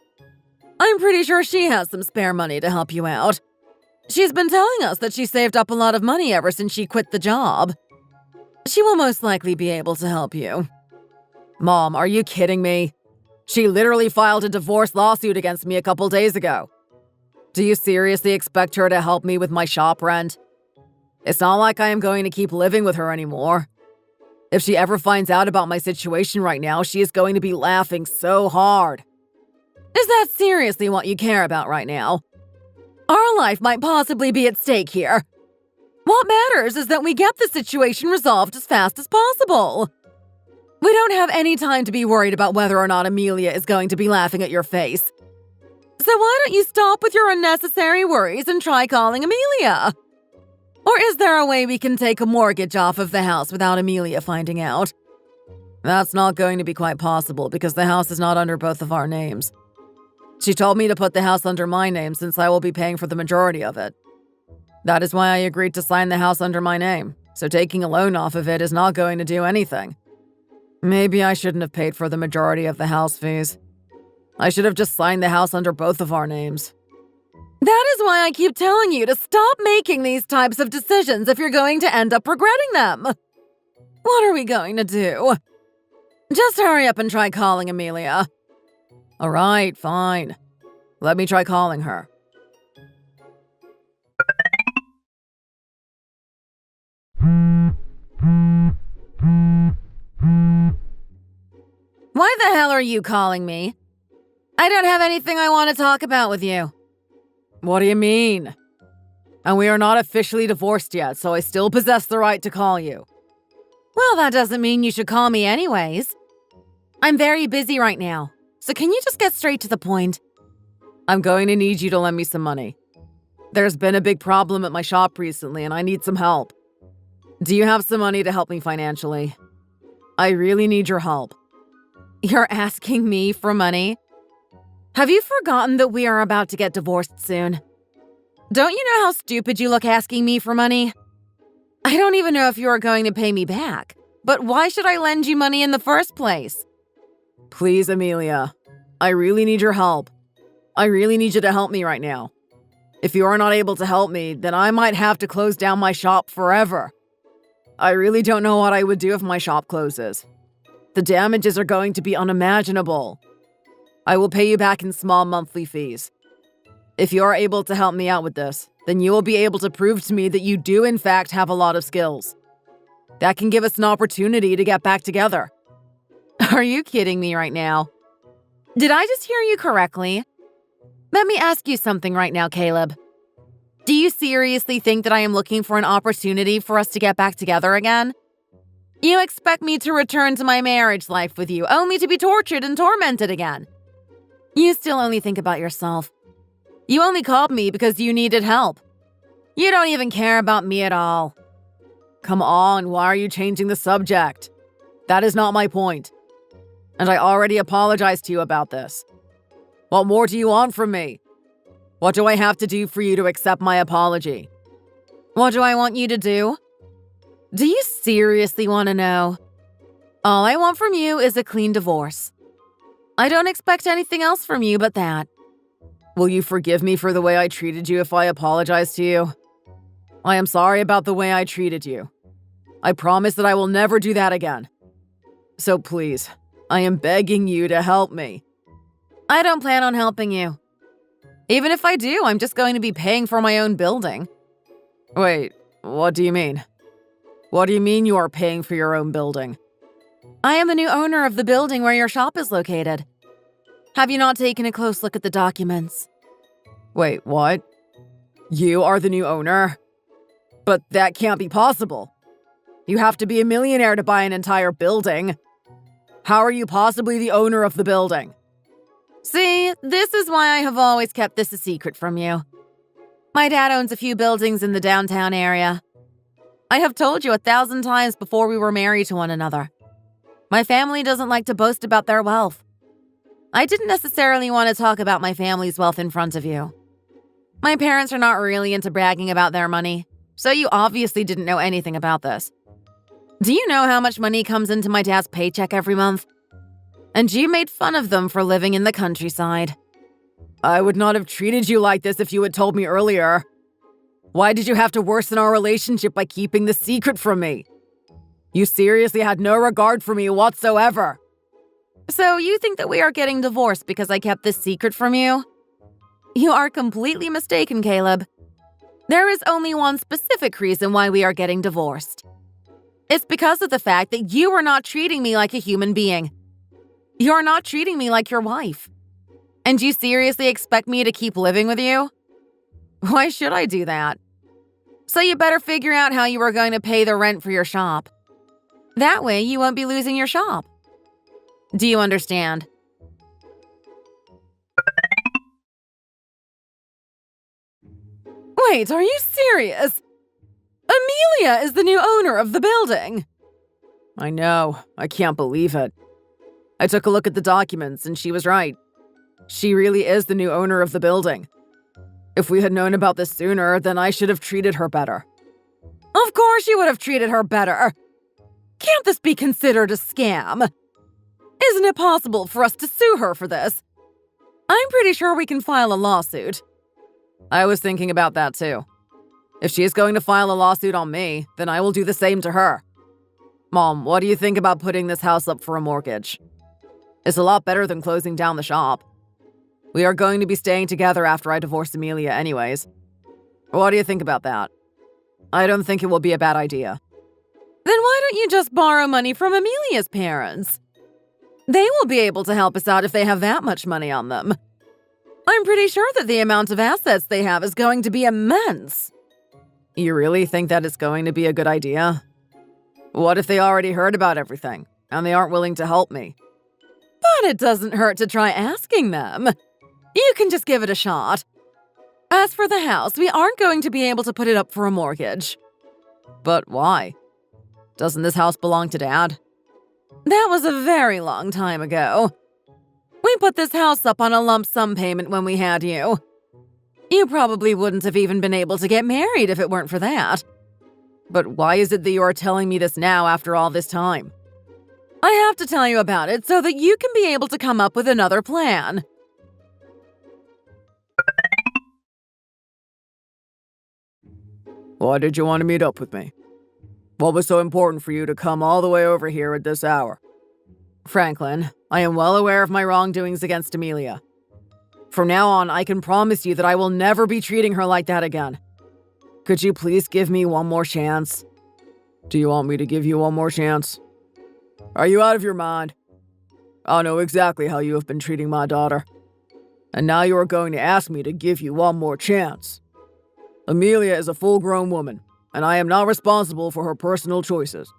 I'm pretty sure she has some spare money to help you out. She's been telling us that she saved up a lot of money ever since she quit the job. She will most likely be able to help you. Mom, are you kidding me? She literally filed a divorce lawsuit against me a couple days ago. Do you seriously expect her to help me with my shop rent? It's not like I am going to keep living with her anymore. If she ever finds out about my situation right now, she is going to be laughing so hard. Is that seriously what you care about right now? Our life might possibly be at stake here. What matters is that we get the situation resolved as fast as possible. We don't have any time to be worried about whether or not Amelia is going to be laughing at your face. So why don't you stop with your unnecessary worries and try calling Amelia? Or is there a way we can take a mortgage off of the house without Amelia finding out? That's not going to be quite possible because the house is not under both of our names. She told me to put the house under my name since I will be paying for the majority of it. That is why I agreed to sign the house under my name, so taking a loan off of it is not going to do anything. Maybe I shouldn't have paid for the majority of the house fees. I should have just signed the house under both of our names. That is why I keep telling you to stop making these types of decisions if you're going to end up regretting them. What are we going to do? Just hurry up and try calling Amelia. All right, fine. Let me try calling her. Why the hell are you calling me? I don't have anything I want to talk about with you. What do you mean? And we are not officially divorced yet, so I still possess the right to call you. Well, that doesn't mean you should call me anyways. I'm very busy right now, so can you just get straight to the point? I'm going to need you to lend me some money. There's been a big problem at my shop recently, and I need some help. Do you have some money to help me financially? I really need your help. You're asking me for money? Have you forgotten that we are about to get divorced soon? Don't you know how stupid you look asking me for money? I don't even know if you are going to pay me back, but why should I lend you money in the first place? Please, Amelia. I really need your help. I really need you to help me right now. If you are not able to help me, then I might have to close down my shop forever. I really don't know what I would do if my shop closes. The damages are going to be unimaginable. I will pay you back in small monthly fees. If you are able to help me out with this, then you will be able to prove to me that you do in fact have a lot of skills. That can give us an opportunity to get back together. Are you kidding me right now? Did I just hear you correctly? Let me ask you something right now, Caleb. Do you seriously think that I am looking for an opportunity for us to get back together again? You expect me to return to my marriage life with you, only to be tortured and tormented again? You still only think about yourself. You only called me because you needed help. You don't even care about me at all. Come on, why are you changing the subject? That is not my point. And I already apologized to you about this. What more do you want from me? What do I have to do for you to accept my apology? What do I want you to do? Do you seriously want to know? All I want from you is a clean divorce. I don't expect anything else from you but that. Will you forgive me for the way I treated you if I apologize to you? I am sorry about the way I treated you. I promise that I will never do that again. So please, I am begging you to help me. I don't plan on helping you. Even if I do, I'm just going to be paying for my own building. Wait, what do you mean? What do you mean you are paying for your own building? I am the new owner of the building where your shop is located. Have you not taken a close look at the documents? Wait, what? You are the new owner? But that can't be possible. You have to be a millionaire to buy an entire building. How are you possibly the owner of the building? See, this is why I have always kept this a secret from you. My dad owns a few buildings in the downtown area. I have told you 1,000 times before we were married to one another. My family doesn't like to boast about their wealth. I didn't necessarily want to talk about my family's wealth in front of you. My parents are not really into bragging about their money, so you obviously didn't know anything about this. Do you know how much money comes into my dad's paycheck every month? And you made fun of them for living in the countryside. I would not have treated you like this if you had told me earlier. Why did you have to worsen our relationship by keeping the secret from me? You seriously had no regard for me whatsoever. So you think that we are getting divorced because I kept this secret from you? You are completely mistaken, Caleb. There is only one specific reason why we are getting divorced. It's because of the fact that you are not treating me like a human being. You are not treating me like your wife. And you seriously expect me to keep living with you? Why should I do that? So you better figure out how you are going to pay the rent for your shop. That way you won't be losing your shop. Do you understand? Wait, are you serious? Amelia is the new owner of the building. I know. I can't believe it. I took a look at the documents and she was right. She really is the new owner of the building. If we had known about this sooner, then I should have treated her better. Of course you would have treated her better. Can't this be considered a scam? Isn't it possible for us to sue her for this? I'm pretty sure we can file a lawsuit. I was thinking about that too. If she is going to file a lawsuit on me, then I will do the same to her. Mom, what do you think about putting this house up for a mortgage? It's a lot better than closing down the shop. We are going to be staying together after I divorce Amelia anyways. What do you think about that? I don't think it will be a bad idea. Then why don't you just borrow money from Amelia's parents? They will be able to help us out if they have that much money on them. I'm pretty sure that the amount of assets they have is going to be immense. You really think that it's going to be a good idea? What if they already heard about everything, and they aren't willing to help me? But it doesn't hurt to try asking them. You can just give it a shot. As for the house, we aren't going to be able to put it up for a mortgage. But why? Doesn't this house belong to Dad? That was a very long time ago. We put this house up on a lump sum payment when we had you. You probably wouldn't have even been able to get married if it weren't for that. But why is it that you are telling me this now after all this time? I have to tell you about it so that you can be able to come up with another plan. Why did you want to meet up with me? What was so important for you to come all the way over here at this hour? Franklin, I am well aware of my wrongdoings against Amelia. From now on, I can promise you that I will never be treating her like that again. Could you please give me one more chance? Do you want me to give you one more chance? Are you out of your mind? I know exactly how you have been treating my daughter. And now you are going to ask me to give you one more chance. Amelia is a full-grown woman, and I am not responsible for her personal choices.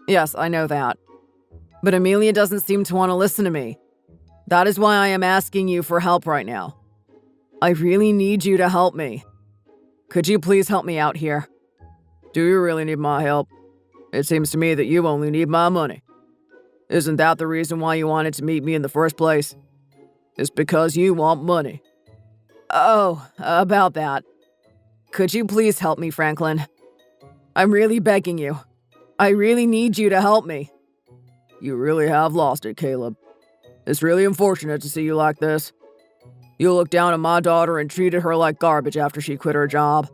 Yes, I know that. But Amelia doesn't seem to want to listen to me. That is why I am asking you for help right now. I really need you to help me. Could you please help me out here? Do you really need my help? It seems to me that you only need my money. Isn't that the reason why you wanted to meet me in the first place? It's because you want money. Oh, about that. Could you please help me, Franklin? I'm really begging you. I really need you to help me. You really have lost it, Caleb. It's really unfortunate to see you like this. You looked down on my daughter and treated her like garbage after she quit her job.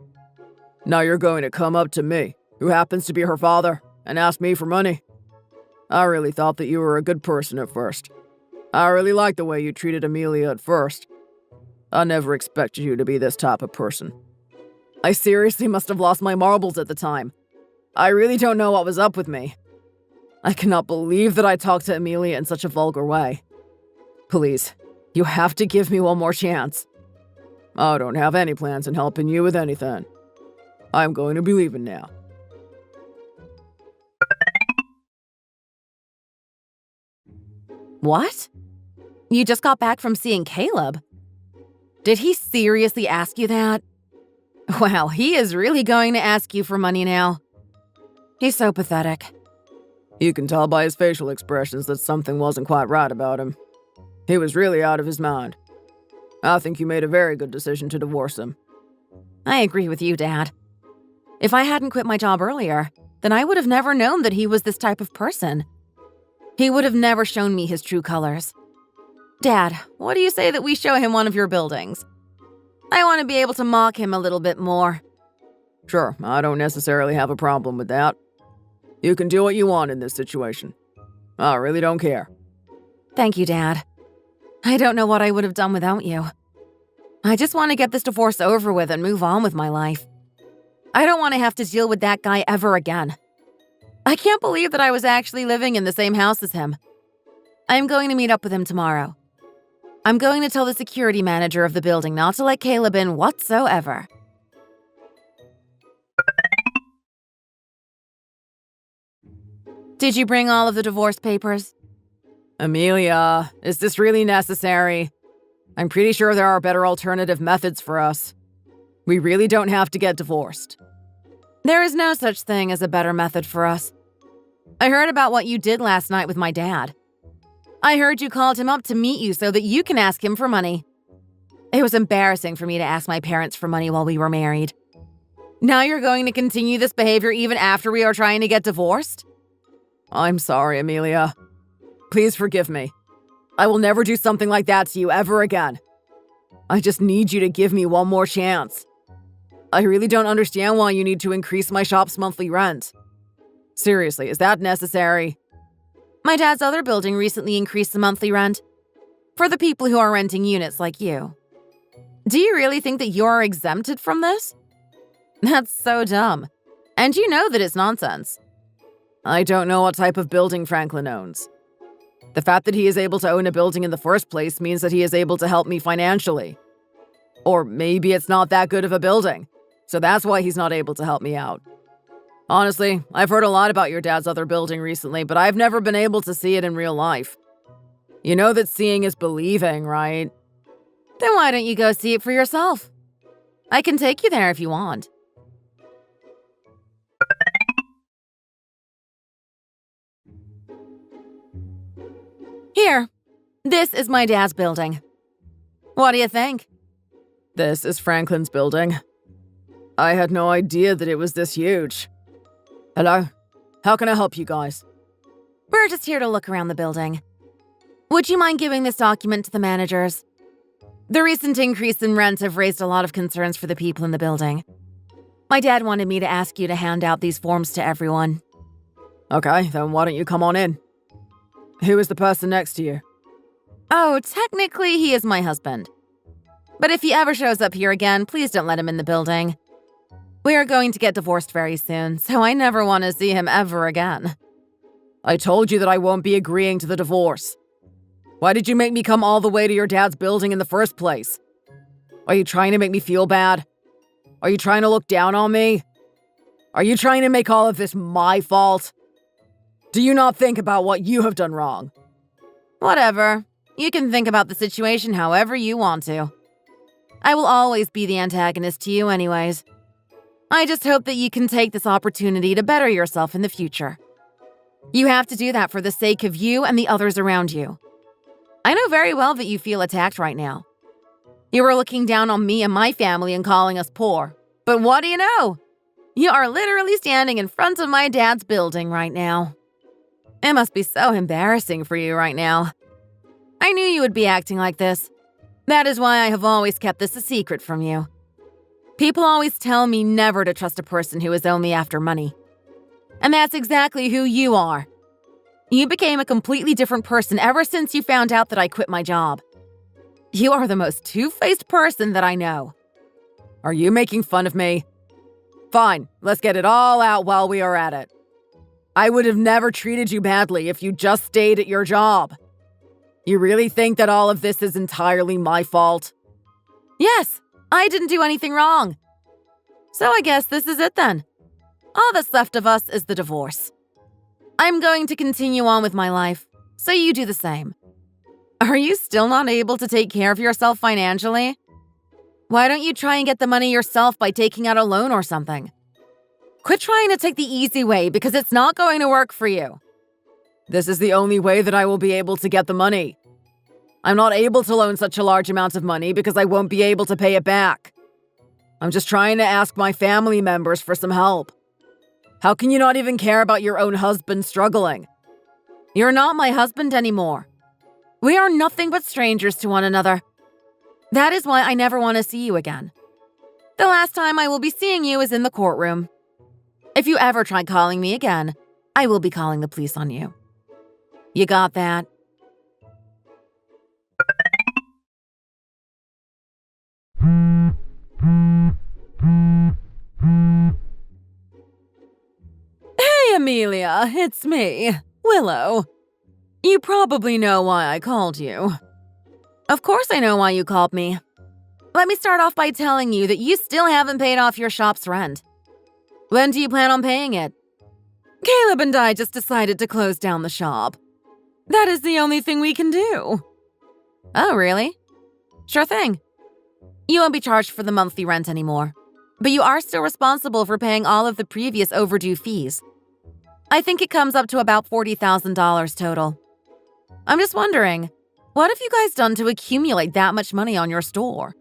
Now you're going to come up to me, who happens to be her father, and ask me for money. I really thought that you were a good person at first. I really liked the way you treated Amelia at first. I never expected you to be this type of person. I seriously must have lost my marbles at the time. I really don't know what was up with me. I cannot believe that I talked to Amelia in such a vulgar way. Please, you have to give me one more chance. I don't have any plans on helping you with anything. I'm going to be leaving now. What? You just got back from seeing Caleb? Did he seriously ask you that? Wow, he is really going to ask you for money now. He's so pathetic. You can tell by his facial expressions that something wasn't quite right about him. He was really out of his mind. I think you made a very good decision to divorce him. I agree with you, Dad. If I hadn't quit my job earlier, then I would have never known that he was this type of person. He would have never shown me his true colors. Dad, what do you say that we show him one of your buildings? I want to be able to mock him a little bit more. Sure, I don't necessarily have a problem with that. You can do what you want in this situation. I really don't care. Thank you, Dad. I don't know what I would have done without you. I just want to get this divorce over with and move on with my life. I don't want to have to deal with that guy ever again. I can't believe that I was actually living in the same house as him. I'm going to meet up with him tomorrow. I'm going to tell the security manager of the building not to let Caleb in whatsoever. Did you bring all of the divorce papers? Amelia, is this really necessary? I'm pretty sure there are better alternative methods for us. We really don't have to get divorced. There is no such thing as a better method for us. I heard about what you did last night with my dad. I heard you called him up to meet you so that you can ask him for money. It was embarrassing for me to ask my parents for money while we were married. Now you're going to continue this behavior even after we are trying to get divorced? I'm sorry, Amelia. Please forgive me. I will never do something like that to you ever again. I just need you to give me one more chance. I really don't understand why you need to increase my shop's monthly rent. Seriously, is that necessary? My dad's other building recently increased the monthly rent for the people who are renting units like you. Do you really think that you're exempted from this? That's so dumb. And you know that it's nonsense. I don't know what type of building Franklin owns. The fact that he is able to own a building in the first place means that he is able to help me financially. Or maybe it's not that good of a building, so that's why he's not able to help me out. Honestly, I've heard a lot about your dad's other building recently, but I've never been able to see it in real life. You know that seeing is believing, right? Then why don't you go see it for yourself? I can take you there if you want. Here, this is my dad's building. What do you think? This is Franklin's building. I had no idea that it was this huge. Hello? How can I help you guys? We're just here to look around the building. Would you mind giving this document to the managers? The recent increase in rent have raised a lot of concerns for the people in the building. My dad wanted me to ask you to hand out these forms to everyone. Okay, then why don't you come on in? Who is the person next to you? Oh, technically he is my husband. But if he ever shows up here again, please don't let him in the building. We are going to get divorced very soon, so I never want to see him ever again. I told you that I won't be agreeing to the divorce. Why did you make me come all the way to your dad's building in the first place? Are you trying to make me feel bad? Are you trying to look down on me? Are you trying to make all of this my fault? Do you not think about what you have done wrong? Whatever. You can think about the situation however you want to. I will always be the antagonist to you anyways. I just hope that you can take this opportunity to better yourself in the future. You have to do that for the sake of you and the others around you. I know very well that you feel attacked right now. You are looking down on me and my family and calling us poor. But what do you know? You are literally standing in front of my dad's building right now. It must be so embarrassing for you right now. I knew you would be acting like this. That is why I have always kept this a secret from you. People always tell me never to trust a person who is only after money. And that's exactly who you are. You became a completely different person ever since you found out that I quit my job. You are the most two-faced person that I know. Are you making fun of me? Fine, let's get it all out while we are at it. I would have never treated you badly if you just stayed at your job. You really think that all of this is entirely my fault? Yes, I didn't do anything wrong. So I guess this is it then. All that's left of us is the divorce. I'm going to continue on with my life, so you do the same. Are you still not able to take care of yourself financially? Why don't you try and get the money yourself by taking out a loan or something? Quit trying to take the easy way because it's not going to work for you. This is the only way that I will be able to get the money. I'm not able to loan such a large amount of money because I won't be able to pay it back. I'm just trying to ask my family members for some help. How can you not even care about your own husband struggling? You're not my husband anymore. We are nothing but strangers to one another. That is why I never want to see you again. The last time I will be seeing you is in the courtroom. If you ever try calling me again, I will be calling the police on you. You got that? Hey, Amelia, it's me, Willow. You probably know why I called you. Of course I know why you called me. Let me start off by telling you that you still haven't paid off your shop's rent. When do you plan on paying it? Caleb and I just decided to close down the shop. That is the only thing we can do. Oh, really? Sure thing. You won't be charged for the monthly rent anymore, but you are still responsible for paying all of the previous overdue fees. I think it comes up to about $40,000 total. I'm just wondering, what have you guys done to accumulate that much money on your store?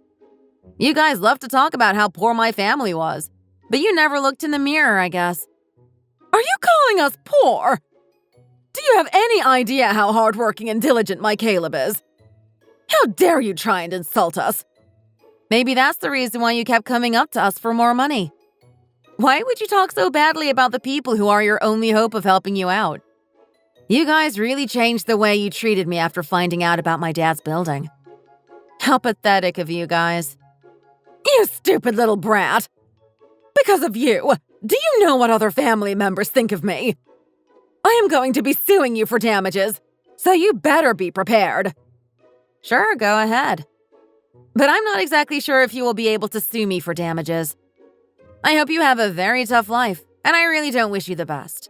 You guys love to talk about how poor my family was, but you never looked in the mirror, I guess. Are you calling us poor? Do you have any idea how hardworking and diligent my Caleb is? How dare you try and insult us? Maybe that's the reason why you kept coming up to us for more money. Why would you talk so badly about the people who are your only hope of helping you out? You guys really changed the way you treated me after finding out about my dad's building. How pathetic of you guys. You stupid little brat! Because of you, do you know what other family members think of me? I am going to be suing you for damages, so you better be prepared. Sure, go ahead. But I'm not exactly sure if you will be able to sue me for damages. I hope you have a very tough life, and I really don't wish you the best.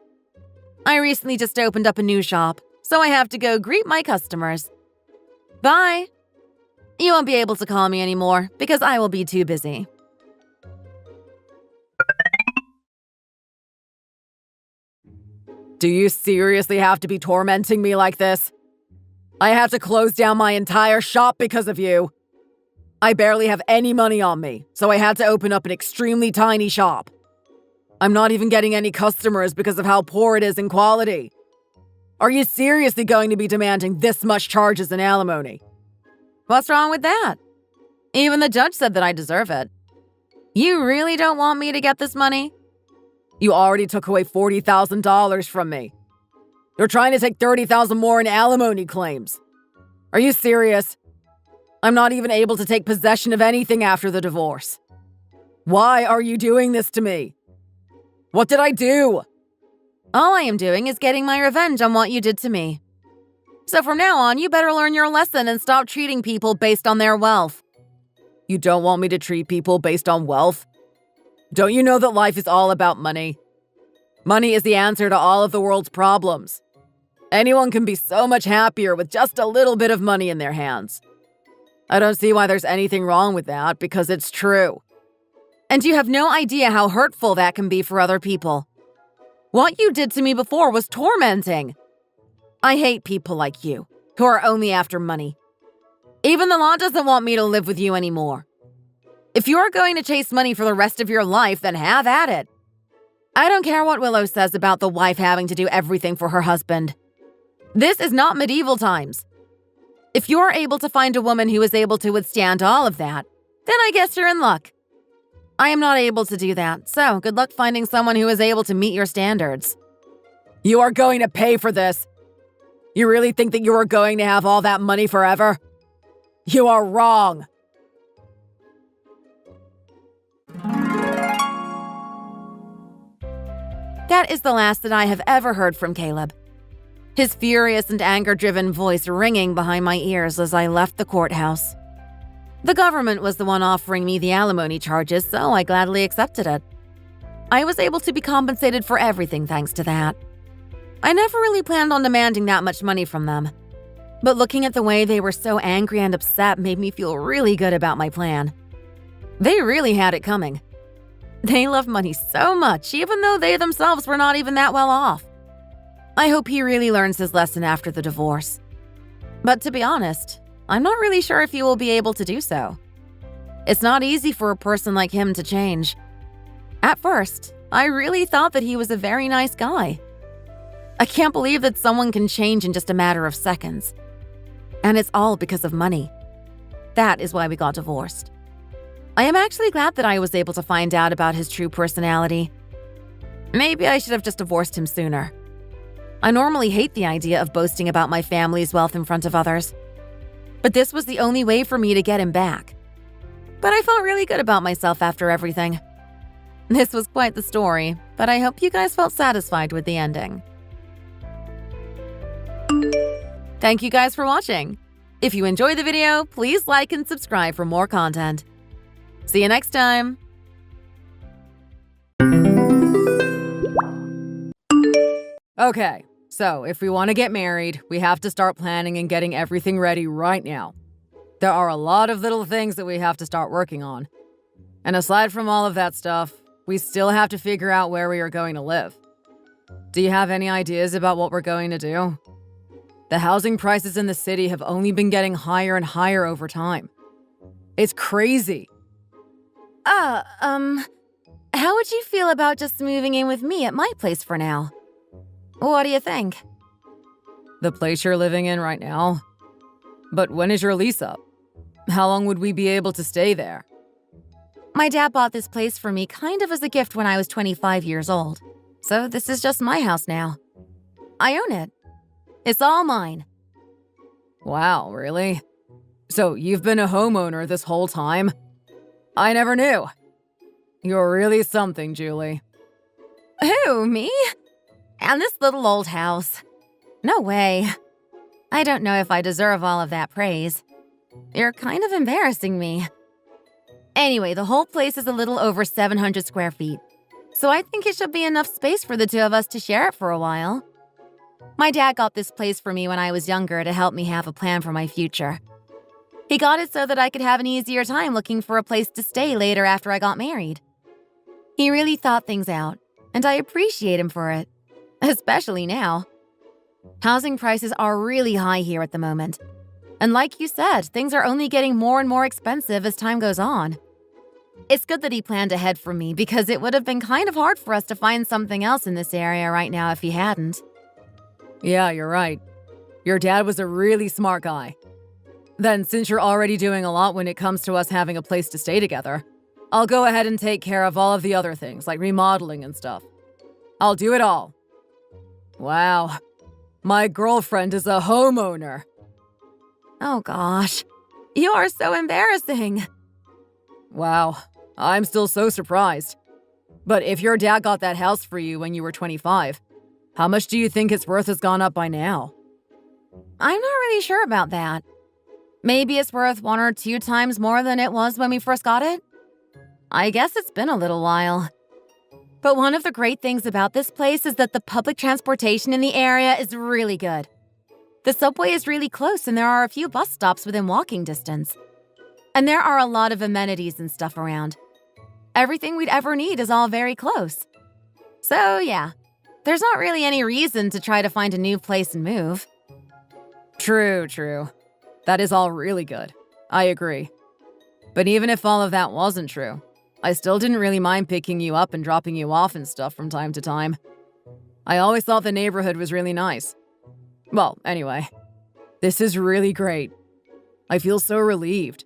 I recently just opened up a new shop, so I have to go greet my customers. Bye! You won't be able to call me anymore because I will be too busy. Do you seriously have to be tormenting me like this? I have to close down my entire shop because of you. I barely have any money on me, so I had to open up an extremely tiny shop. I'm not even getting any customers because of how poor it is in quality. Are you seriously going to be demanding this much charges in alimony? What's wrong with that? Even the judge said that I deserve it. You really don't want me to get this money? You already took away $40,000 from me. You're trying to take $30,000 more in alimony claims. Are you serious? I'm not even able to take possession of anything after the divorce. Why are you doing this to me? What did I do? All I am doing is getting my revenge on what you did to me. So from now on, you better learn your lesson and stop treating people based on their wealth. You don't want me to treat people based on wealth? Don't you know that life is all about money? Money is the answer to all of the world's problems. Anyone can be so much happier with just a little bit of money in their hands. I don't see why there's anything wrong with that, because it's true. And you have no idea how hurtful that can be for other people. What you did to me before was tormenting. I hate people like you, who are only after money. Even the law doesn't want me to live with you anymore. If you're going to chase money for the rest of your life, then have at it. I don't care what Willow says about the wife having to do everything for her husband. This is not medieval times. If you're able to find a woman who is able to withstand all of that, then I guess you're in luck. I am not able to do that, so good luck finding someone who is able to meet your standards. You are going to pay for this. You really think that you are going to have all that money forever? You are wrong. That is the last that I have ever heard from Caleb. His furious and anger-driven voice ringing behind my ears as I left the courthouse. The government was the one offering me the alimony charges, so I gladly accepted it. I was able to be compensated for everything thanks to that. I never really planned on demanding that much money from them. But looking at the way they were so angry and upset made me feel really good about my plan. They really had it coming. They love money so much, even though they themselves were not even that well off. I hope he really learns his lesson after the divorce. But to be honest, I'm not really sure if he will be able to do so. It's not easy for a person like him to change. At first, I really thought that he was a very nice guy. I can't believe that someone can change in just a matter of seconds. And it's all because of money. That is why we got divorced. I am actually glad that I was able to find out about his true personality. Maybe I should have just divorced him sooner. I normally hate the idea of boasting about my family's wealth in front of others. But this was the only way for me to get him back. But I felt really good about myself after everything. This was quite the story, but I hope you guys felt satisfied with the ending. Thank you guys for watching. If you enjoyed the video, please like and subscribe for more content. See you next time. Okay, so if we want to get married, we have to start planning and getting everything ready right now. There are a lot of little things that we have to start working on. And aside from all of that stuff, we still have to figure out where we are going to live. Do you have any ideas about what we're going to do? The housing prices in the city have only been getting higher and higher over time. It's crazy. How would you feel about just moving in with me at my place for now? What do you think? The place you're living in right now? But when is your lease up? How long would we be able to stay there? My dad bought this place for me kind of as a gift when I was 25 years old. So this is just my house now. I own it. It's all mine. Wow, really? So you've been a homeowner this whole time? I never knew. You're really something, Julie. Who, me? And this little old house. No way. I don't know if I deserve all of that praise. You're kind of embarrassing me. Anyway, the whole place is a little over 700 square feet. So I think it should be enough space for the two of us to share it for a while. My dad got this place for me when I was younger to help me have a plan for my future. He got it so that I could have an easier time looking for a place to stay later after I got married. He really thought things out, and I appreciate him for it, especially now. Housing prices are really high here at the moment. And like you said, things are only getting more and more expensive as time goes on. It's good that he planned ahead for me because it would have been kind of hard for us to find something else in this area right now if he hadn't. Yeah, you're right. Your dad was a really smart guy. Then, since you're already doing a lot when it comes to us having a place to stay together, I'll go ahead and take care of all of the other things, like remodeling and stuff. I'll do it all. Wow. My girlfriend is a homeowner. Oh gosh, you are so embarrassing. Wow, I'm still so surprised. But if your dad got that house for you when you were 25, how much do you think its worth has gone up by now? I'm not really sure about that. Maybe it's worth 1 or 2 times more than it was when we first got it? I guess it's been a little while. But one of the great things about this place is that the public transportation in the area is really good. The subway is really close and there are a few bus stops within walking distance. And there are a lot of amenities and stuff around. Everything we'd ever need is all very close. So yeah, there's not really any reason to try to find a new place and move. True. That is all really good. I agree. But even if all of that wasn't true, I still didn't really mind picking you up and dropping you off and stuff from time to time. I always thought the neighborhood was really nice. Well, anyway, this is really great. I feel so relieved.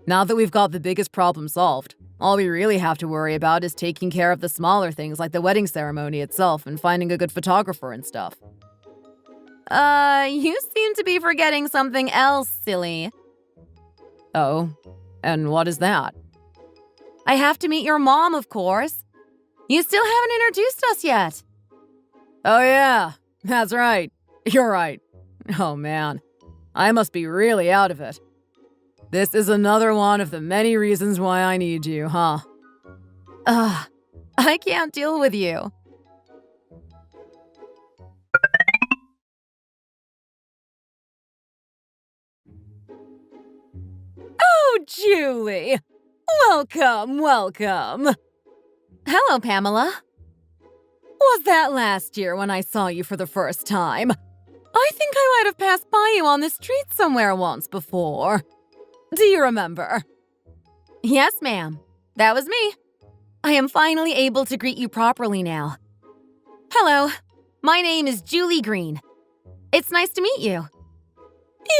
Now that we've got the biggest problem solved, all we really have to worry about is taking care of the smaller things like the wedding ceremony itself and finding a good photographer and stuff. You seem to be forgetting something else, silly. Oh, and what is that? I have to meet your mom, of course. You still haven't introduced us yet. Oh yeah, that's right. You're right. Oh man, I must be really out of it. This is another one of the many reasons why I need you, huh? I can't deal with you. Oh, Julie! Welcome! Hello, Pamela. Was that last year when I saw you for the first time? I think I might have passed by you on the street somewhere once before. Do you remember? Yes, ma'am. That was me. I am finally able to greet you properly now. Hello, my name is Julie Green. It's nice to meet you.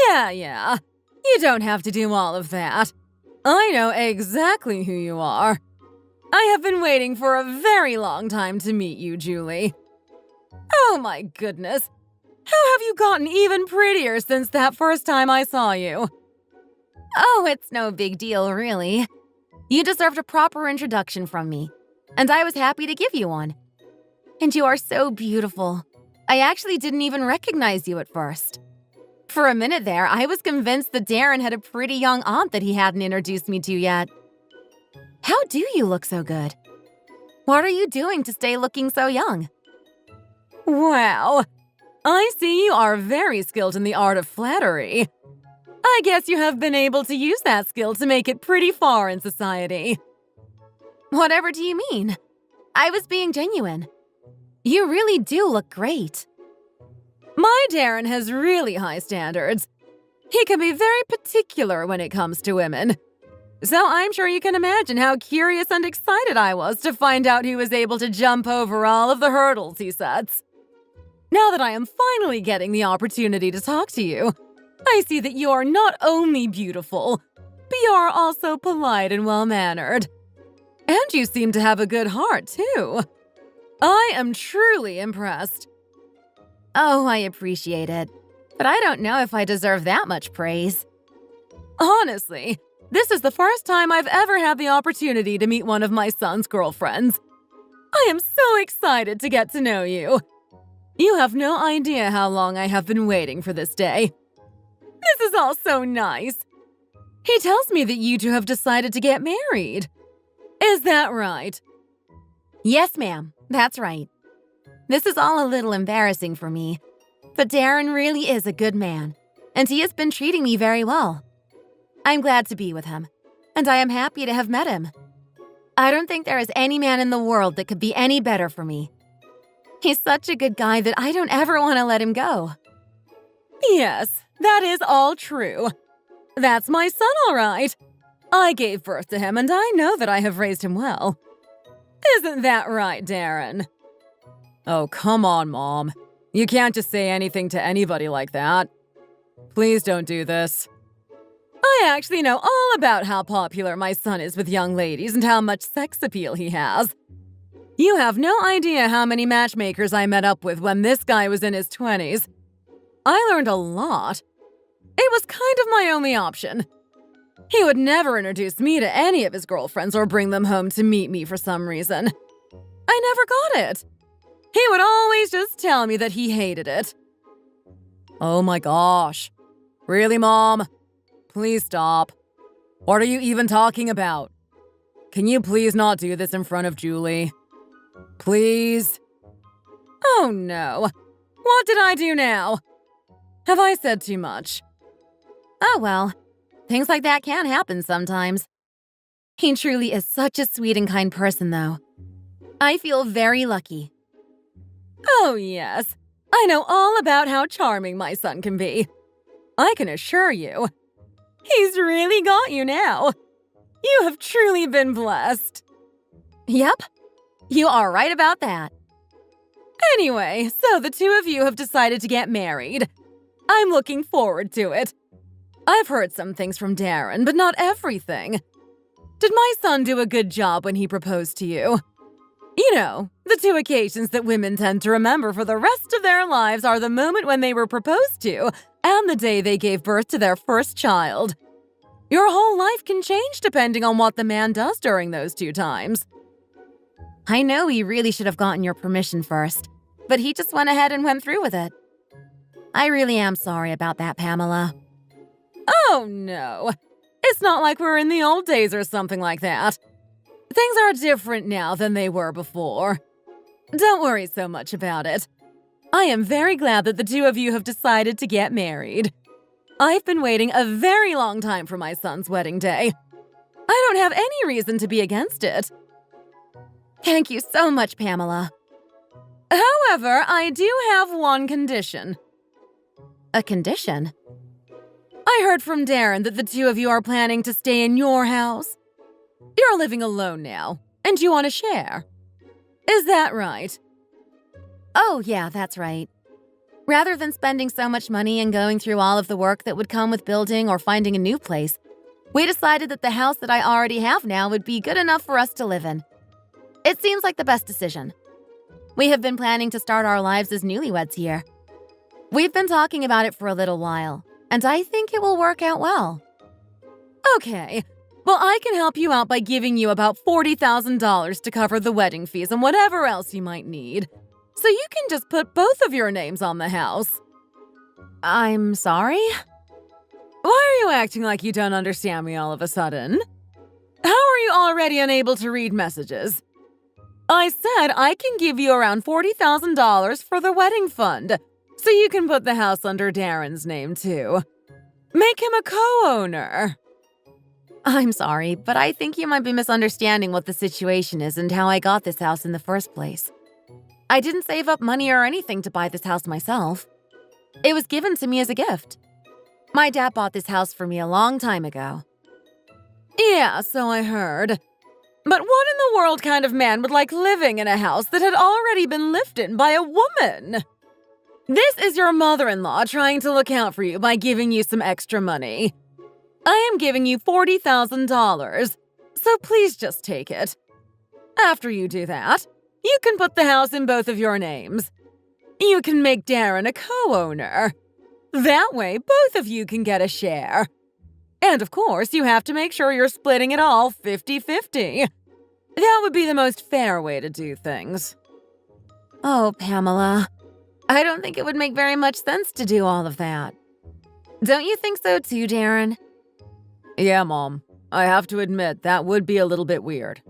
Yeah. You don't have to do all of that. I know exactly who you are. I have been waiting for a very long time to meet you, Julie. Oh my goodness. How have you gotten even prettier since that first time I saw you? Oh, it's no big deal, really. You deserved a proper introduction from me, and I was happy to give you one. And you are so beautiful. I actually didn't even recognize you at first. For a minute there, I was convinced that Darren had a pretty young aunt that he hadn't introduced me to yet. How do you look so good? What are you doing to stay looking so young? Wow, I see you are very skilled in the art of flattery. I guess you have been able to use that skill to make it pretty far in society. Whatever do you mean? I was being genuine. You really do look great. My Darren has really high standards. He can be very particular when it comes to women. So I'm sure you can imagine how curious and excited I was to find out he was able to jump over all of the hurdles he sets. Now that I am finally getting the opportunity to talk to you, I see that you are not only beautiful, but you are also polite and well-mannered. And you seem to have a good heart, too. I am truly impressed. Oh, I appreciate it. But I don't know if I deserve that much praise. Honestly, this is the first time I've ever had the opportunity to meet one of my son's girlfriends. I am so excited to get to know you. You have no idea how long I have been waiting for this day. This is all so nice. He tells me that you two have decided to get married. Is that right? Yes, ma'am. That's right. This is all a little embarrassing for me, but Darren really is a good man, and he has been treating me very well. I'm glad to be with him, and I am happy to have met him. I don't think there is any man in the world that could be any better for me. He's such a good guy that I don't ever want to let him go. Yes, that is all true. That's my son, all right. I gave birth to him, and I know that I have raised him well. Isn't that right, Darren? Oh, come on, Mom. You can't just say anything to anybody like that. Please don't do this. I actually know all about how popular my son is with young ladies and how much sex appeal he has. You have no idea how many matchmakers I met up with when this guy was in his 20s. I learned a lot. It was kind of my only option. He would never introduce me to any of his girlfriends or bring them home to meet me for some reason. I never got it. He would always just tell me that he hated it. Oh my gosh. Really, Mom? Please stop. What are you even talking about? Can you please not do this in front of Julie? Please? Oh no. What did I do now? Have I said too much? Oh well, things like that can happen sometimes. He truly is such a sweet and kind person, though. I feel very lucky. Oh yes, I know all about how charming my son can be. I can assure you, he's really got you now. You have truly been blessed. Yep, you are right about that. Anyway, so the two of you have decided to get married. I'm looking forward to it. I've heard some things from Darren, but not everything. Did my son do a good job when he proposed to you? You know, the two occasions that women tend to remember for the rest of their lives are the moment when they were proposed to and the day they gave birth to their first child. Your whole life can change depending on what the man does during those two times. I know he really should have gotten your permission first, but he just went ahead and went through with it. I really am sorry about that, Pamela. Oh no, it's not like we're in the old days or something like that. Things are different now than they were before. Don't worry so much about it. I am very glad that the two of you have decided to get married. I've been waiting a very long time for my son's wedding day. I don't have any reason to be against it. Thank you so much, Pamela. However, I do have one condition. A condition? I heard from Darren that the two of you are planning to stay in your house. You're living alone now, and you want to share. Is that right? Oh, yeah, that's right. Rather than spending so much money and going through all of the work that would come with building or finding a new place, we decided that the house that I already have now would be good enough for us to live in. It seems like the best decision. We have been planning to start our lives as newlyweds here. We've been talking about it for a little while, and I think it will work out well. Okay. Well, I can help you out by giving you about $40,000 to cover the wedding fees and whatever else you might need. So you can just put both of your names on the house. I'm sorry? Why are you acting like you don't understand me all of a sudden? How are you already unable to read messages? I said I can give you around $40,000 for the wedding fund, so you can put the house under Darren's name too. Make him a co-owner. I'm sorry, but I think you might be misunderstanding what the situation is and how I got this house in the first place. I didn't save up money or anything to buy this house myself. It was given to me as a gift. My dad bought this house for me a long time ago. Yeah, so I heard. But what in the world kind of man would like living in a house that had already been lived in by a woman? This is your mother-in-law trying to look out for you by giving you some extra money. I am giving you $40,000, so please just take it. After you do that, you can put the house in both of your names. You can make Darren a co-owner. That way, both of you can get a share. And of course, you have to make sure you're splitting it all 50-50. That would be the most fair way to do things. Oh, Pamela, I don't think it would make very much sense to do all of that. Don't you think so too, Darren? Yeah, Mom. I have to admit, that would be a little bit weird.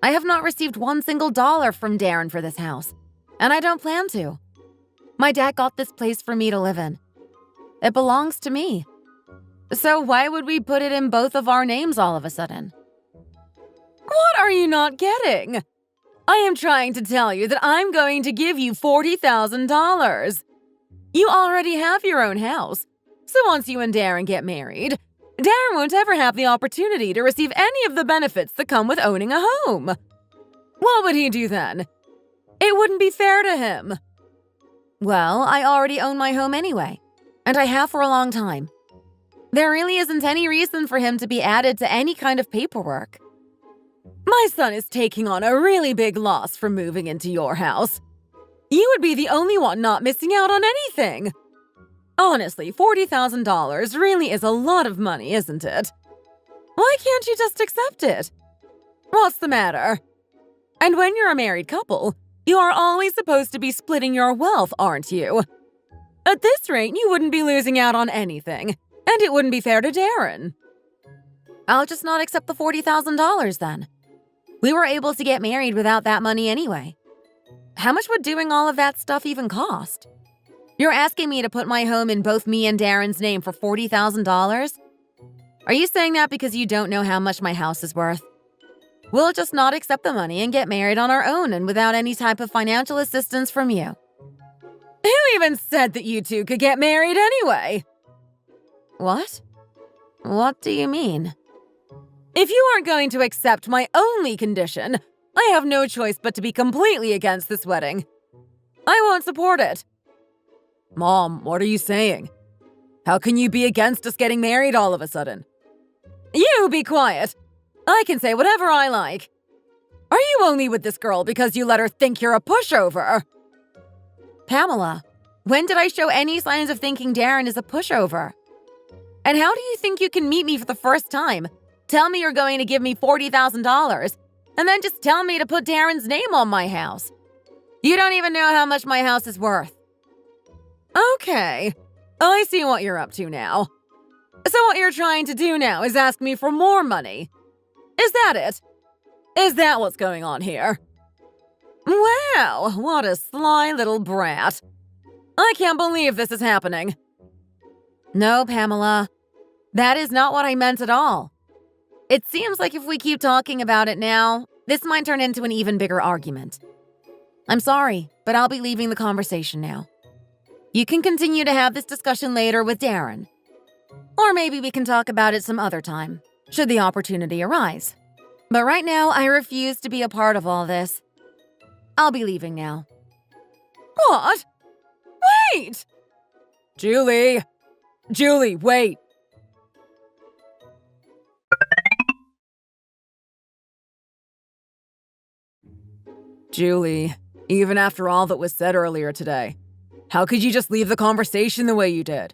I have not received one single dollar from Darren for this house, and I don't plan to. My dad got this place for me to live in. It belongs to me. So why would we put it in both of our names all of a sudden? What are you not getting? I am trying to tell you that I'm going to give you $40,000. You already have your own house, so once you and Darren get married, Darren won't ever have the opportunity to receive any of the benefits that come with owning a home. What would he do then? It wouldn't be fair to him. Well, I already own my home anyway, and I have for a long time. There really isn't any reason for him to be added to any kind of paperwork. My son is taking on a really big loss from moving into your house. You would be the only one not missing out on anything. Honestly, $40,000 really is a lot of money, isn't it? Why can't you just accept it? What's the matter? And when you're a married couple, you are always supposed to be splitting your wealth, aren't you? At this rate, you wouldn't be losing out on anything, and it wouldn't be fair to Darren. I'll just not accept the $40,000 then. We were able to get married without that money anyway. How much would doing all of that stuff even cost? You're asking me to put my home in both me and Darren's name for $40,000? Are you saying that because you don't know how much my house is worth? We'll just not accept the money and get married on our own and without any type of financial assistance from you. Who even said that you two could get married anyway? What? What do you mean? If you aren't going to accept my only condition, I have no choice but to be completely against this wedding. I won't support it. Mom, what are you saying? How can you be against us getting married all of a sudden? You be quiet. I can say whatever I like. Are you only with this girl because you let her think you're a pushover? Pamela, when did I show any signs of thinking Darren is a pushover? And how do you think you can meet me for the first time, tell me you're going to give me $40,000, and then just tell me to put Darren's name on my house? You don't even know how much my house is worth. Okay, I see what you're up to now. So what you're trying to do now is ask me for more money. Is that it? Is that what's going on here? Wow, what a sly little brat. I can't believe this is happening. No, Pamela. That is not what I meant at all. It seems like if we keep talking about it now, this might turn into an even bigger argument. I'm sorry, but I'll be leaving the conversation now. You can continue to have this discussion later with Darren. Or maybe we can talk about it some other time, should the opportunity arise. But right now, I refuse to be a part of all this. I'll be leaving now. What? Wait! Julie! Julie, wait! Julie, even after all that was said earlier today, how could you just leave the conversation the way you did?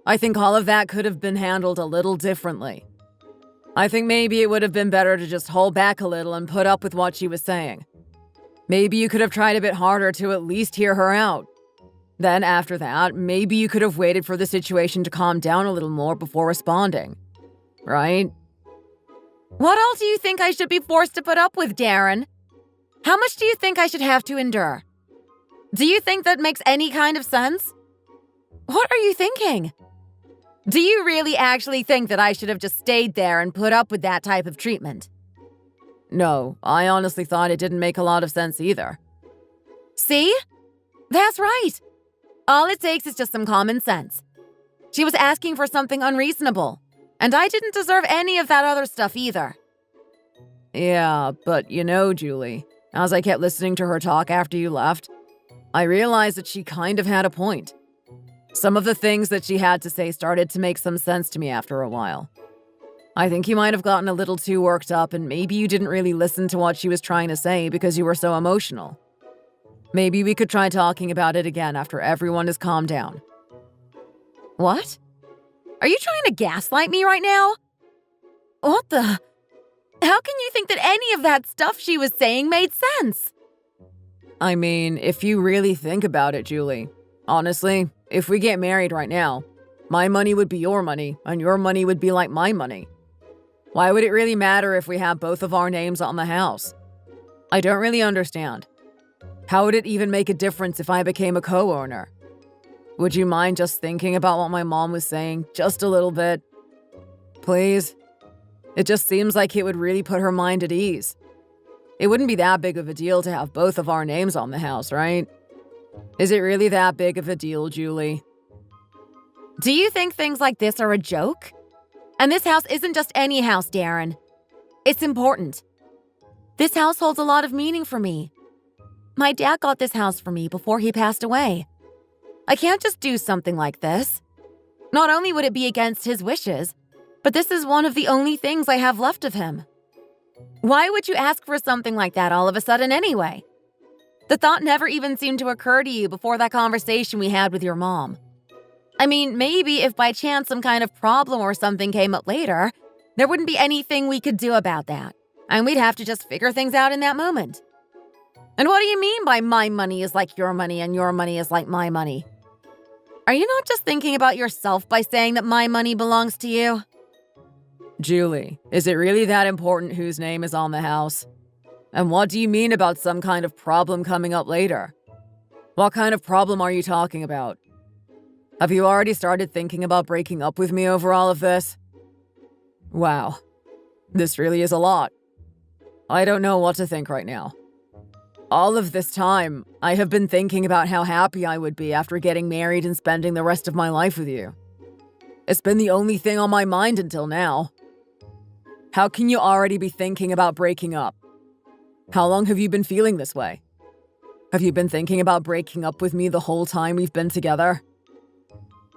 I think all of that could have been handled a little differently. I think maybe it would have been better to just hold back a little and put up with what she was saying. Maybe you could have tried a bit harder to at least hear her out. Then after that, maybe you could have waited for the situation to calm down a little more before responding. Right? What else do you think I should be forced to put up with, Darren? How much do you think I should have to endure? Do you think that makes any kind of sense? What are you thinking? Do you really actually think that I should have just stayed there and put up with that type of treatment? No, I honestly thought it didn't make a lot of sense either. See? That's right. All it takes is just some common sense. She was asking for something unreasonable, and I didn't deserve any of that other stuff either. Yeah, but Julie, as I kept listening to her talk after you left, I realized that she kind of had a point. Some of the things that she had to say started to make some sense to me after a while. I think you might have gotten a little too worked up, and maybe you didn't really listen to what she was trying to say because you were so emotional. Maybe we could try talking about it again after everyone has calmed down. What? Are you trying to gaslight me right now? What the? How can you think that any of that stuff she was saying made sense? I mean, if you really think about it, Julie, honestly, if we get married right now, my money would be your money, and your money would be like my money. Why would it really matter if we have both of our names on the house? I don't really understand. How would it even make a difference if I became a co-owner? Would you mind just thinking about what my mom was saying just a little bit? Please? It just seems like it would really put her mind at ease. It wouldn't be that big of a deal to have both of our names on the house, right? Is it really that big of a deal, Julie? Do you think things like this are a joke? And this house isn't just any house, Darren. It's important. This house holds a lot of meaning for me. My dad got this house for me before he passed away. I can't just do something like this. Not only would it be against his wishes, but this is one of the only things I have left of him. Why would you ask for something like that all of a sudden anyway? The thought never even seemed to occur to you before that conversation we had with your mom. I mean, maybe if by chance some kind of problem or something came up later, there wouldn't be anything we could do about that, and we'd have to just figure things out in that moment. And what do you mean by my money is like your money and your money is like my money? Are you not just thinking about yourself by saying that my money belongs to you? Julie, is it really that important whose name is on the house? And what do you mean about some kind of problem coming up later? What kind of problem are you talking about? Have you already started thinking about breaking up with me over all of this? Wow, this really is a lot. I don't know what to think right now. All of this time, I have been thinking about how happy I would be after getting married and spending the rest of my life with you. It's been the only thing on my mind until now. How can you already be thinking about breaking up? How long have you been feeling this way? Have you been thinking about breaking up with me the whole time we've been together?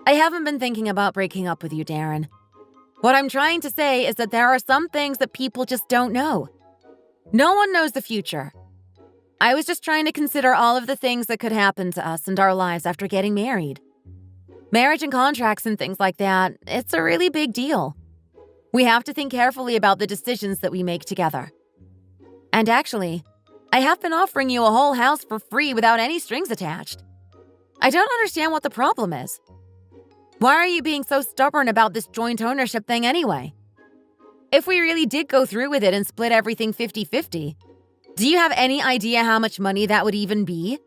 I haven't been thinking about breaking up with you, Darren. What I'm trying to say is that there are some things that people just don't know. No one knows the future. I was just trying to consider all of the things that could happen to us and our lives after getting married. Marriage and contracts and things like that, it's a really big deal. We have to think carefully about the decisions that we make together. And actually, I have been offering you a whole house for free without any strings attached. I don't understand what the problem is. Why are you being so stubborn about this joint ownership thing anyway? If we really did go through with it and split everything 50-50, do you have any idea how much money that would even be?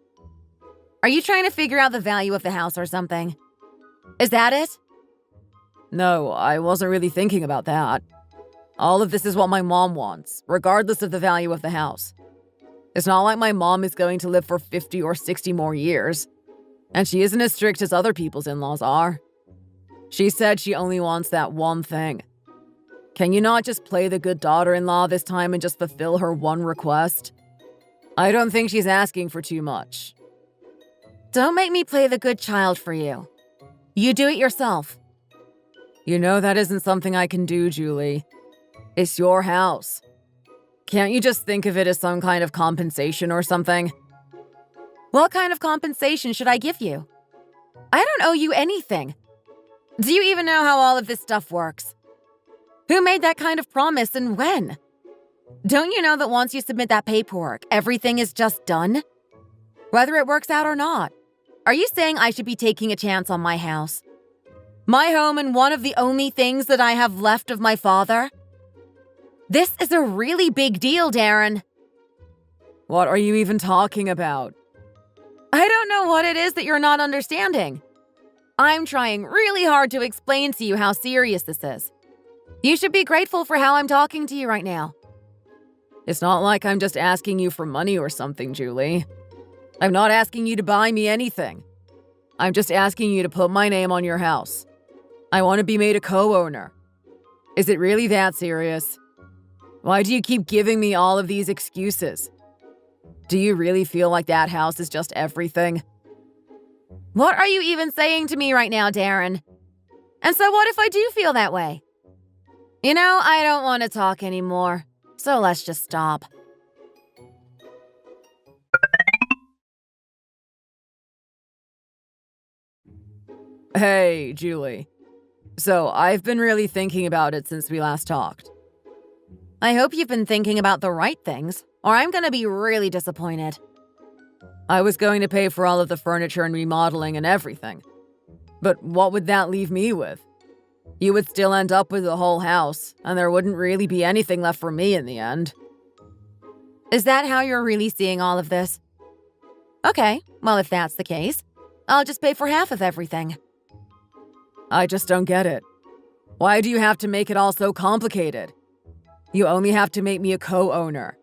Are you trying to figure out the value of the house or something? Is that it? No, I wasn't really thinking about that. All of this is what my mom wants, regardless of the value of the house. It's not like my mom is going to live for 50 or 60 more years, and she isn't as strict as other people's in-laws are. She said she only wants that one thing. Can you not just play the good daughter-in-law this time and just fulfill her one request? I don't think she's asking for too much. Don't make me play the good child for you. You do it yourself. You know that isn't something I can do, Julie. It's your house. Can't you just think of it as some kind of compensation or something? What kind of compensation should I give you? I don't owe you anything. Do you even know how all of this stuff works? Who made that kind of promise and when? Don't you know that once you submit that paperwork, everything is just done? Whether it works out or not. Are you saying I should be taking a chance on my house? My home and one of the only things that I have left of my father? This is a really big deal, Darren. What are you even talking about? I don't know what it is that you're not understanding. I'm trying really hard to explain to you how serious this is. You should be grateful for how I'm talking to you right now. It's not like I'm just asking you for money or something, Julie. I'm not asking you to buy me anything. I'm just asking you to put my name on your house. I want to be made a co-owner. Is it really that serious? Why do you keep giving me all of these excuses? Do you really feel like that house is just everything? What are you even saying to me right now, Darren? And so what if I do feel that way? You know, I don't want to talk anymore, so let's just stop. Hey, Julie. So, I've been really thinking about it since we last talked. I hope you've been thinking about the right things, or I'm gonna be really disappointed. I was going to pay for all of the furniture and remodeling and everything. But what would that leave me with? You would still end up with the whole house, and there wouldn't really be anything left for me in the end. Is that how you're really seeing all of this? Okay, well, if that's the case, I'll just pay for half of everything. I just don't get it. Why do you have to make it all so complicated? You only have to make me a co-owner.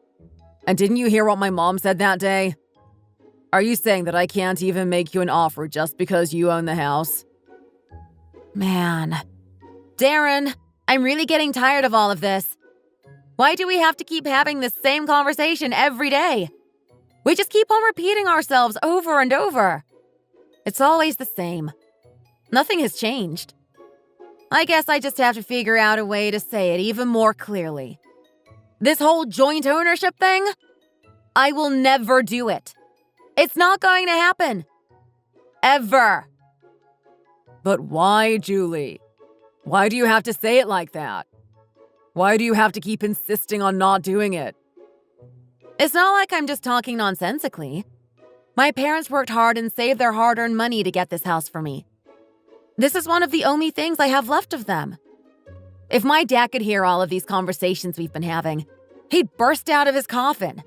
And didn't you hear what my mom said that day? Are you saying that I can't even make you an offer just because you own the house? Man. Darren, I'm really getting tired of all of this. Why do we have to keep having this same conversation every day? We just keep on repeating ourselves over and over. It's always the same. Nothing has changed. I guess I just have to figure out a way to say it even more clearly. This whole joint ownership thing? I will never do it. It's not going to happen. Ever. But why, Julie? Why do you have to say it like that? Why do you have to keep insisting on not doing it? It's not like I'm just talking nonsensically. My parents worked hard and saved their hard-earned money to get this house for me. This is one of the only things I have left of them. If my dad could hear all of these conversations we've been having, he'd burst out of his coffin.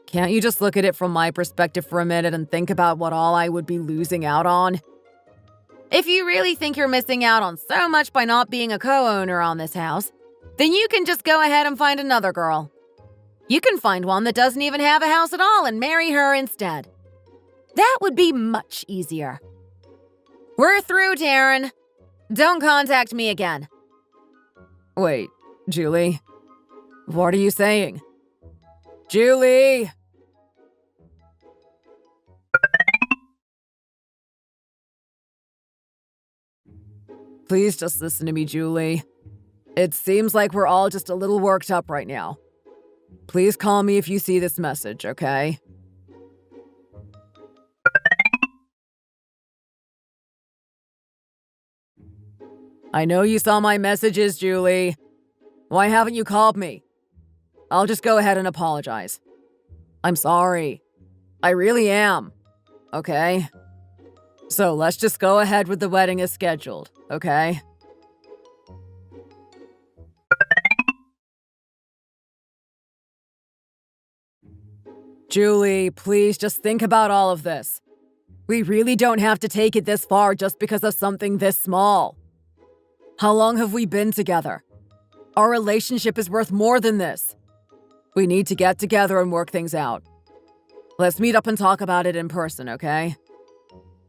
Can't you just look at it from my perspective for a minute and think about what all I would be losing out on? If you really think you're missing out on so much by not being a co-owner on this house, then you can just go ahead and find another girl. You can find one that doesn't even have a house at all and marry her instead. That would be much easier. We're through, Darren. Don't contact me again. Wait, Julie? What are you saying? Julie! Please just listen to me, Julie. It seems like we're all just a little worked up right now. Please call me if you see this message, okay? I know you saw my messages, Julie. Why haven't you called me? I'll just go ahead and apologize. I'm sorry. I really am. Okay? So let's just go ahead with the wedding as scheduled, okay? Julie, please just think about all of this. We really don't have to take it this far just because of something this small. How long have we been together? Our relationship is worth more than this. We need to get together and work things out. Let's meet up and talk about it in person, okay?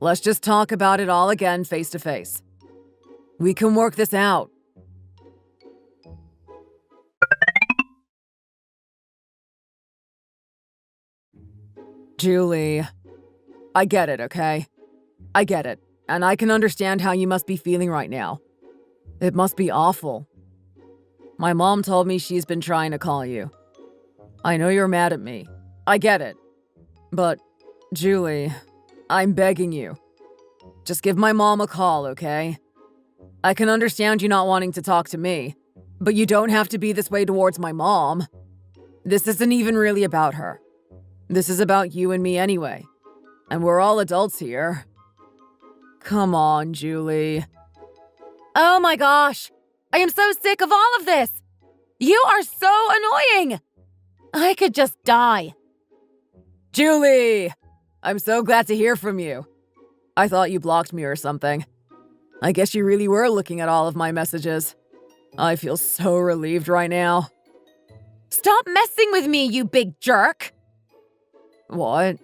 Let's just talk about it all again face to face. We can work this out. Julie, I get it, okay? I get it, and I can understand how you must be feeling right now. It must be awful. My mom told me she's been trying to call you. I know you're mad at me. I get it. But, Julie, I'm begging you. Just give my mom a call, okay? I can understand you not wanting to talk to me, but you don't have to be this way towards my mom. This isn't even really about her. This is about you and me anyway. And we're all adults here. Come on, Julie. Oh my gosh! I am so sick of all of this! You are so annoying! I could just die. Julie! I'm so glad to hear from you. I thought you blocked me or something. I guess you really were looking at all of my messages. I feel so relieved right now. Stop messing with me, you big jerk! What?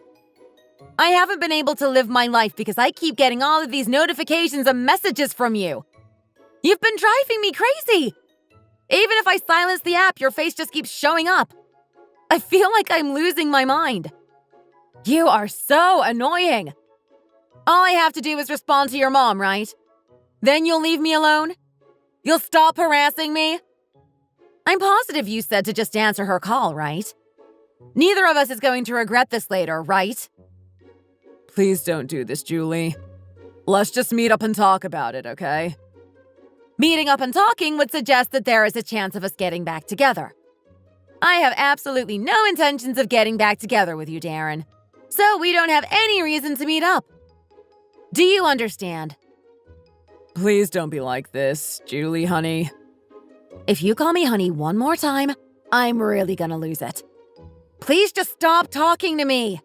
I haven't been able to live my life because I keep getting all of these notifications and messages from you. You've been driving me crazy. Even if I silence the app, your face just keeps showing up. I feel like I'm losing my mind. You are so annoying. All I have to do is respond to your mom, right? Then you'll leave me alone? You'll stop harassing me? I'm positive you said to just answer her call, right? Neither of us is going to regret this later, right? Please don't do this, Julie. Let's just meet up and talk about it, okay? Meeting up and talking would suggest that there is a chance of us getting back together. I have absolutely no intentions of getting back together with you, Darren. So we don't have any reason to meet up. Do you understand? Please don't be like this, Julie, honey. If you call me honey one more time, I'm really gonna lose it. Please just stop talking to me.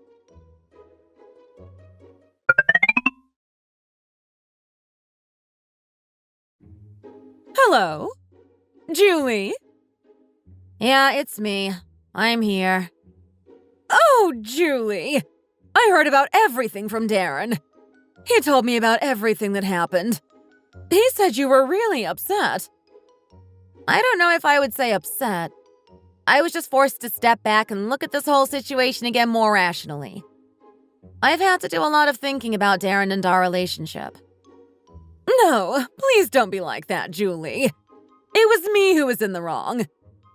Hello? Julie? Yeah, it's me. I'm here. Oh, Julie! I heard about everything from Darren. He told me about everything that happened. He said you were really upset. I don't know if I would say upset. I was just forced to step back and look at this whole situation again more rationally. I've had to do a lot of thinking about Darren and our relationship. No, please don't be like that, Julie. It was me who was in the wrong.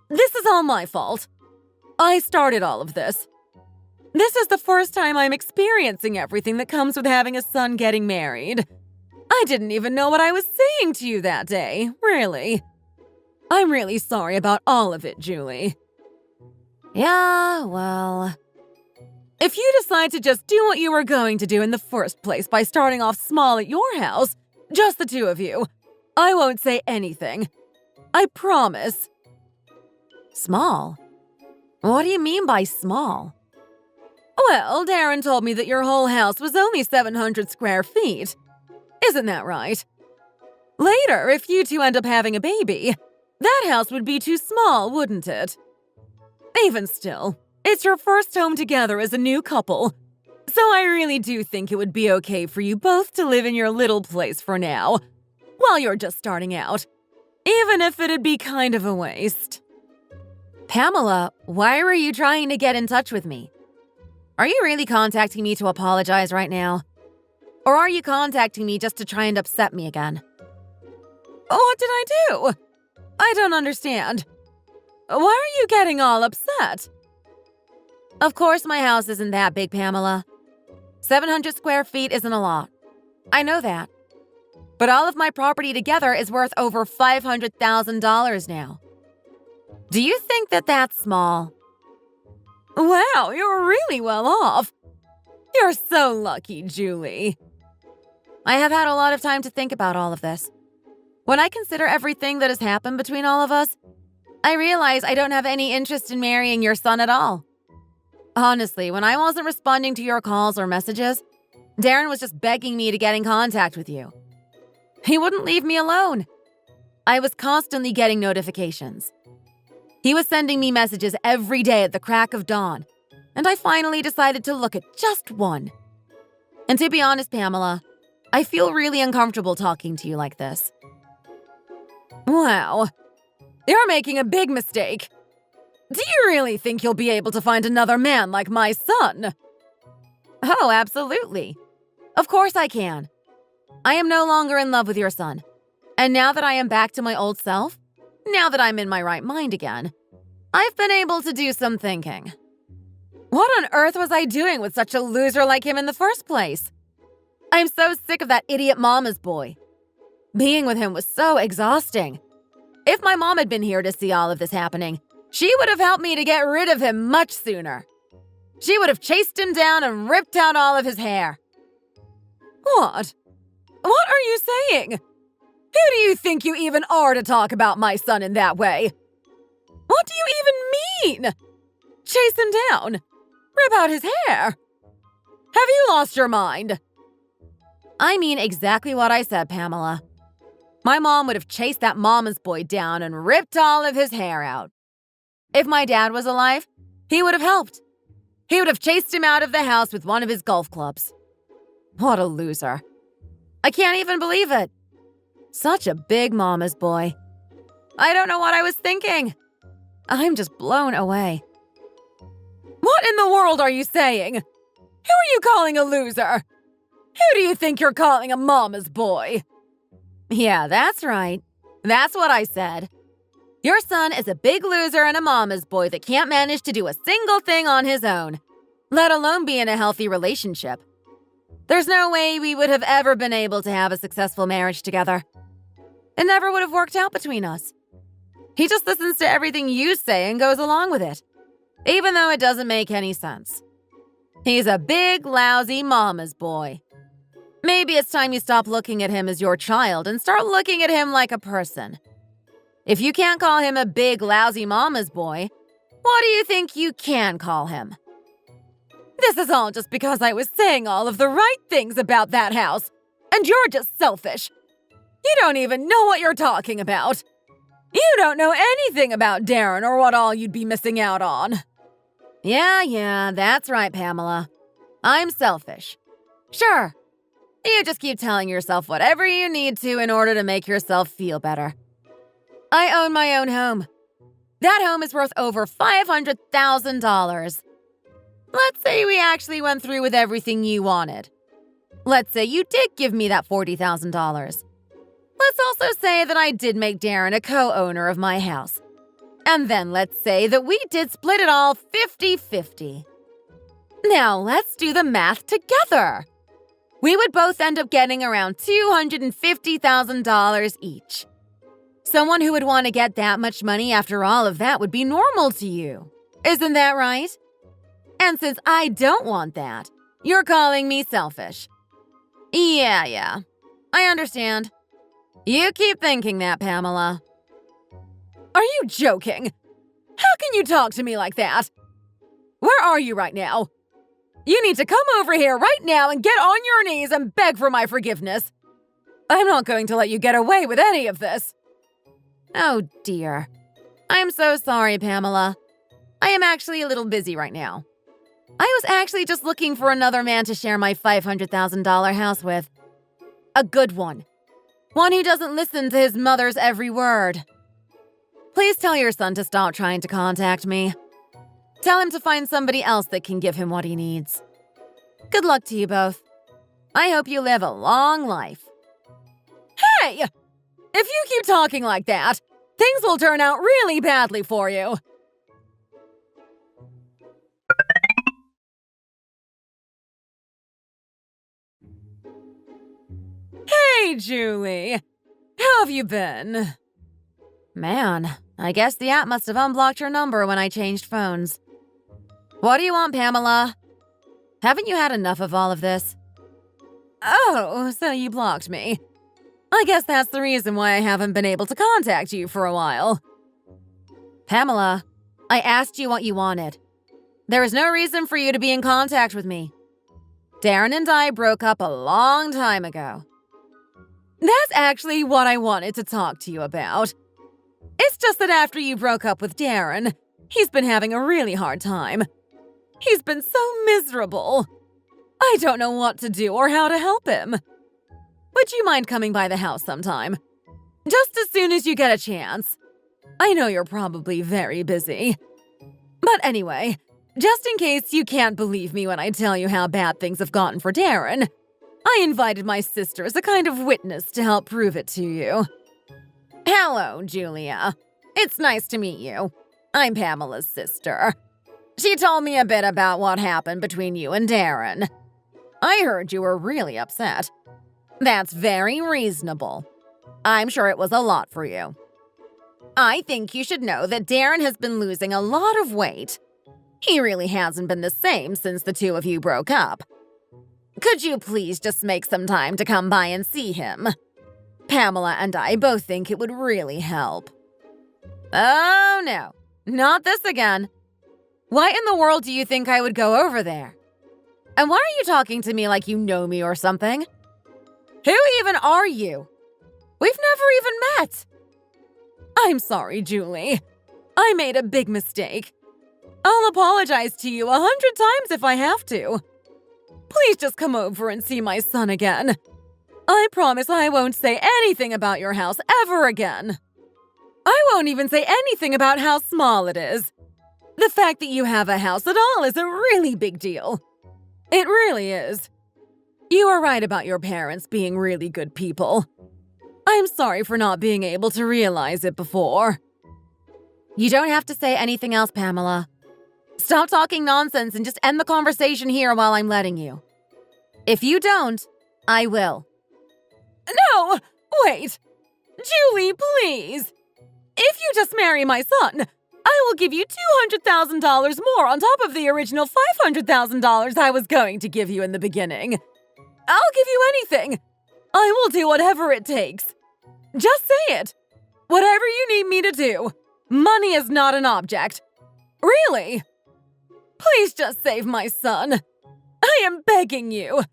This is all my fault. I started all of this. This is the first time I'm experiencing everything that comes with having a son getting married. I didn't even know what I was saying to you that day, really. I'm really sorry about all of it, Julie. Yeah, well... If you decide to just do what you were going to do in the first place by starting off small at your house, just the two of you, I won't say anything. I promise. Small? What do you mean by small? Well, Darren told me that your whole house was only 700 square feet. Isn't that right? Later, if you two end up having a baby, that house would be too small, wouldn't it? Even still, it's your first home together as a new couple, so I really do think it would be okay for you both to live in your little place for now, while you're just starting out, even if it'd be kind of a waste. Pamela, why were you trying to get in touch with me? Are you really contacting me to apologize right now? Or are you contacting me just to try and upset me again? What did I do? I don't understand. Why are you getting all upset? Of course my house isn't that big, Pamela. 700 square feet isn't a lot. I know that. But all of my property together is worth over $500,000 now. Do you think that that's small? Wow, you're really well off. You're so lucky, Julie. I have had a lot of time to think about all of this. When I consider everything that has happened between all of us, I realize I don't have any interest in marrying your son at all. Honestly, when I wasn't responding to your calls or messages, Darren was just begging me to get in contact with you. He wouldn't leave me alone. I was constantly getting notifications. He was sending me messages every day at the crack of dawn, and I finally decided to look at just one. And to be honest, Pamela, I feel really uncomfortable talking to you like this. Wow, you're making a big mistake. Do you really think you'll be able to find another man like my son? Oh, absolutely. Of course I can. I am no longer in love with your son. And now that I am back to my old self, now that I'm in my right mind again, I've been able to do some thinking. What on earth was I doing with such a loser like him in the first place? I'm so sick of that idiot mama's boy. Being with him was so exhausting. If my mom had been here to see all of this happening, she would have helped me to get rid of him much sooner. She would have chased him down and ripped out all of his hair. What? What are you saying? Who do you think you even are to talk about my son in that way? What do you even mean? Chase him down? Rip out his hair? Have you lost your mind? I mean exactly what I said, Pamela. My mom would have chased that mama's boy down and ripped all of his hair out. If my dad was alive, he would have helped. He would have chased him out of the house with one of his golf clubs. What a loser. I can't even believe it. Such a big mama's boy. I don't know what I was thinking. I'm just blown away. What in the world are you saying? Who are you calling a loser? Who do you think you're calling a mama's boy? Yeah, that's right. That's what I said. Your son is a big loser and a mama's boy that can't manage to do a single thing on his own, let alone be in a healthy relationship. There's no way we would have ever been able to have a successful marriage together. It never would have worked out between us. He just listens to everything you say and goes along with it, even though it doesn't make any sense. He's a big, lousy mama's boy. Maybe it's time you stop looking at him as your child and start looking at him like a person. If you can't call him a big, lousy mama's boy, what do you think you can call him? This is all just because I was saying all of the right things about that house, and you're just selfish. You don't even know what you're talking about. You don't know anything about Darren or what all you'd be missing out on. Yeah, that's right, Pamela. I'm selfish. Sure. You just keep telling yourself whatever you need to in order to make yourself feel better. I own my own home. That home is worth over $500,000. Let's say we actually went through with everything you wanted. Let's say you did give me that $40,000. Let's also say that I did make Darren a co-owner of my house. And then let's say that we did split it all 50-50. Now let's do the math together. We would both end up getting around $250,000 each. Someone who would want to get that much money after all of that would be normal to you. Isn't that right? And since I don't want that, you're calling me selfish. Yeah. I understand. You keep thinking that, Pamela. Are you joking? How can you talk to me like that? Where are you right now? You need to come over here right now and get on your knees and beg for my forgiveness. I'm not going to let you get away with any of this. Oh, dear. I'm so sorry, Pamela. I am actually a little busy right now. I was actually just looking for another man to share my $500,000 house with. A good one. One who doesn't listen to his mother's every word. Please tell your son to stop trying to contact me. Tell him to find somebody else that can give him what he needs. Good luck to you both. I hope you live a long life. Hey! If you keep talking like that, things will turn out really badly for you. Hey, Julie. How have you been? Man, I guess the app must have unblocked your number when I changed phones. What do you want, Pamela? Haven't you had enough of all of this? Oh, so you blocked me. I guess that's the reason why I haven't been able to contact you for a while. Pamela, I asked you what you wanted. There is no reason for you to be in contact with me. Darren and I broke up a long time ago. That's actually what I wanted to talk to you about. It's just that after you broke up with Darren, he's been having a really hard time. He's been so miserable. I don't know what to do or how to help him. Would you mind coming by the house sometime? Just as soon as you get a chance. I know you're probably very busy. But anyway, just in case you can't believe me when I tell you how bad things have gotten for Darren, I invited my sister as a kind of witness to help prove it to you. Hello, Julia. It's nice to meet you. I'm Pamela's sister. She told me a bit about what happened between you and Darren. I heard you were really upset. That's very reasonable. I'm sure it was a lot for you. I think you should know that Darren has been losing a lot of weight. He really hasn't been the same since the two of you broke up. Could you please just make some time to come by and see him? Pamela and I both think it would really help. Oh no, not this again. Why in the world do you think I would go over there? And why are you talking to me like you know me or something? Who even are you? We've never even met. I'm sorry, Julie. I made a big mistake. I'll apologize to you 100 times if I have to. Please just come over and see my son again. I promise I won't say anything about your house ever again. I won't even say anything about how small it is. The fact that you have a house at all is a really big deal. It really is. You are right about your parents being really good people. I'm sorry for not being able to realize it before. You don't have to say anything else, Pamela. Stop talking nonsense and just end the conversation here while I'm letting you. If you don't, I will. No! Wait! Julie, please! If you just marry my son, I will give you $200,000 more on top of the original $500,000 I was going to give you in the beginning. I'll give you anything. I will do whatever it takes. Just say it. Whatever you need me to do. Money is not an object. Really? Please just save my son. I am begging you.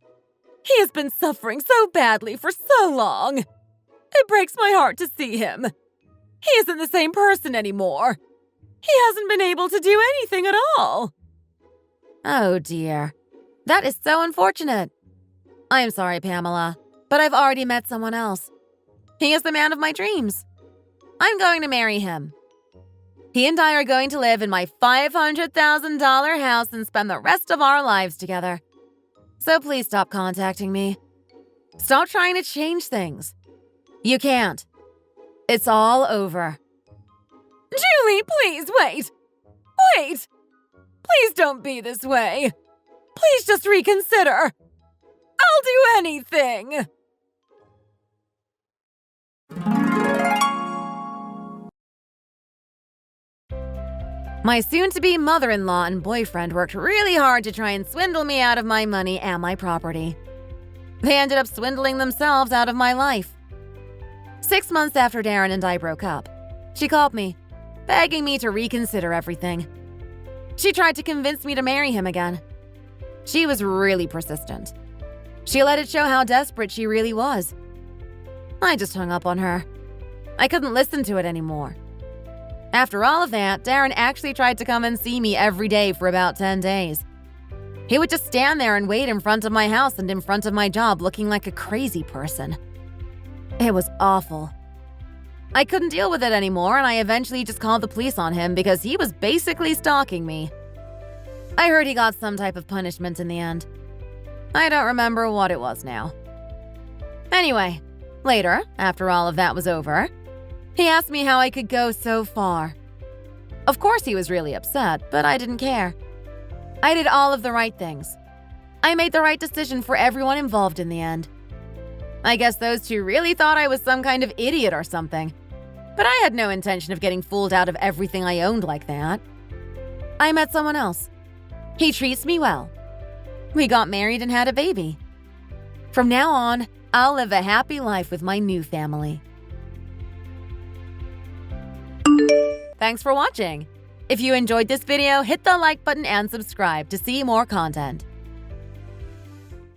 He has been suffering so badly for so long. It breaks my heart to see him. He isn't the same person anymore. He hasn't been able to do anything at all. Oh dear. That is so unfortunate. I'm sorry, Pamela, but I've already met someone else. He is the man of my dreams. I'm going to marry him. He and I are going to live in my $500,000 house and spend the rest of our lives together. So please stop contacting me. Stop trying to change things. You can't. It's all over. Julie, please, wait. Wait. Please don't be this way. Please just reconsider. I'll do anything. My soon-to-be mother-in-law and boyfriend worked really hard to try and swindle me out of my money and my property. They ended up swindling themselves out of my life. 6 months after Darren and I broke up, she called me, begging me to reconsider everything. She tried to convince me to marry him again. She was really persistent. She let it show how desperate she really was. I just hung up on her. I couldn't listen to it anymore. After all of that, Darren actually tried to come and see me every day for about 10 days. He would just stand there and wait in front of my house and in front of my job looking like a crazy person. It was awful. I couldn't deal with it anymore, and I eventually just called the police on him because he was basically stalking me. I heard he got some type of punishment in the end. I don't remember what it was now. Anyway, later, after all of that was over, he asked me how I could go so far. Of course he was really upset, but I didn't care. I did all of the right things. I made the right decision for everyone involved in the end. I guess those two really thought I was some kind of idiot or something. But I had no intention of getting fooled out of everything I owned like that. I met someone else. He treats me well. We got married and had a baby. From now on, I'll live a happy life with my new family. Thanks for watching. If you enjoyed this video, hit the like button and subscribe to see more content.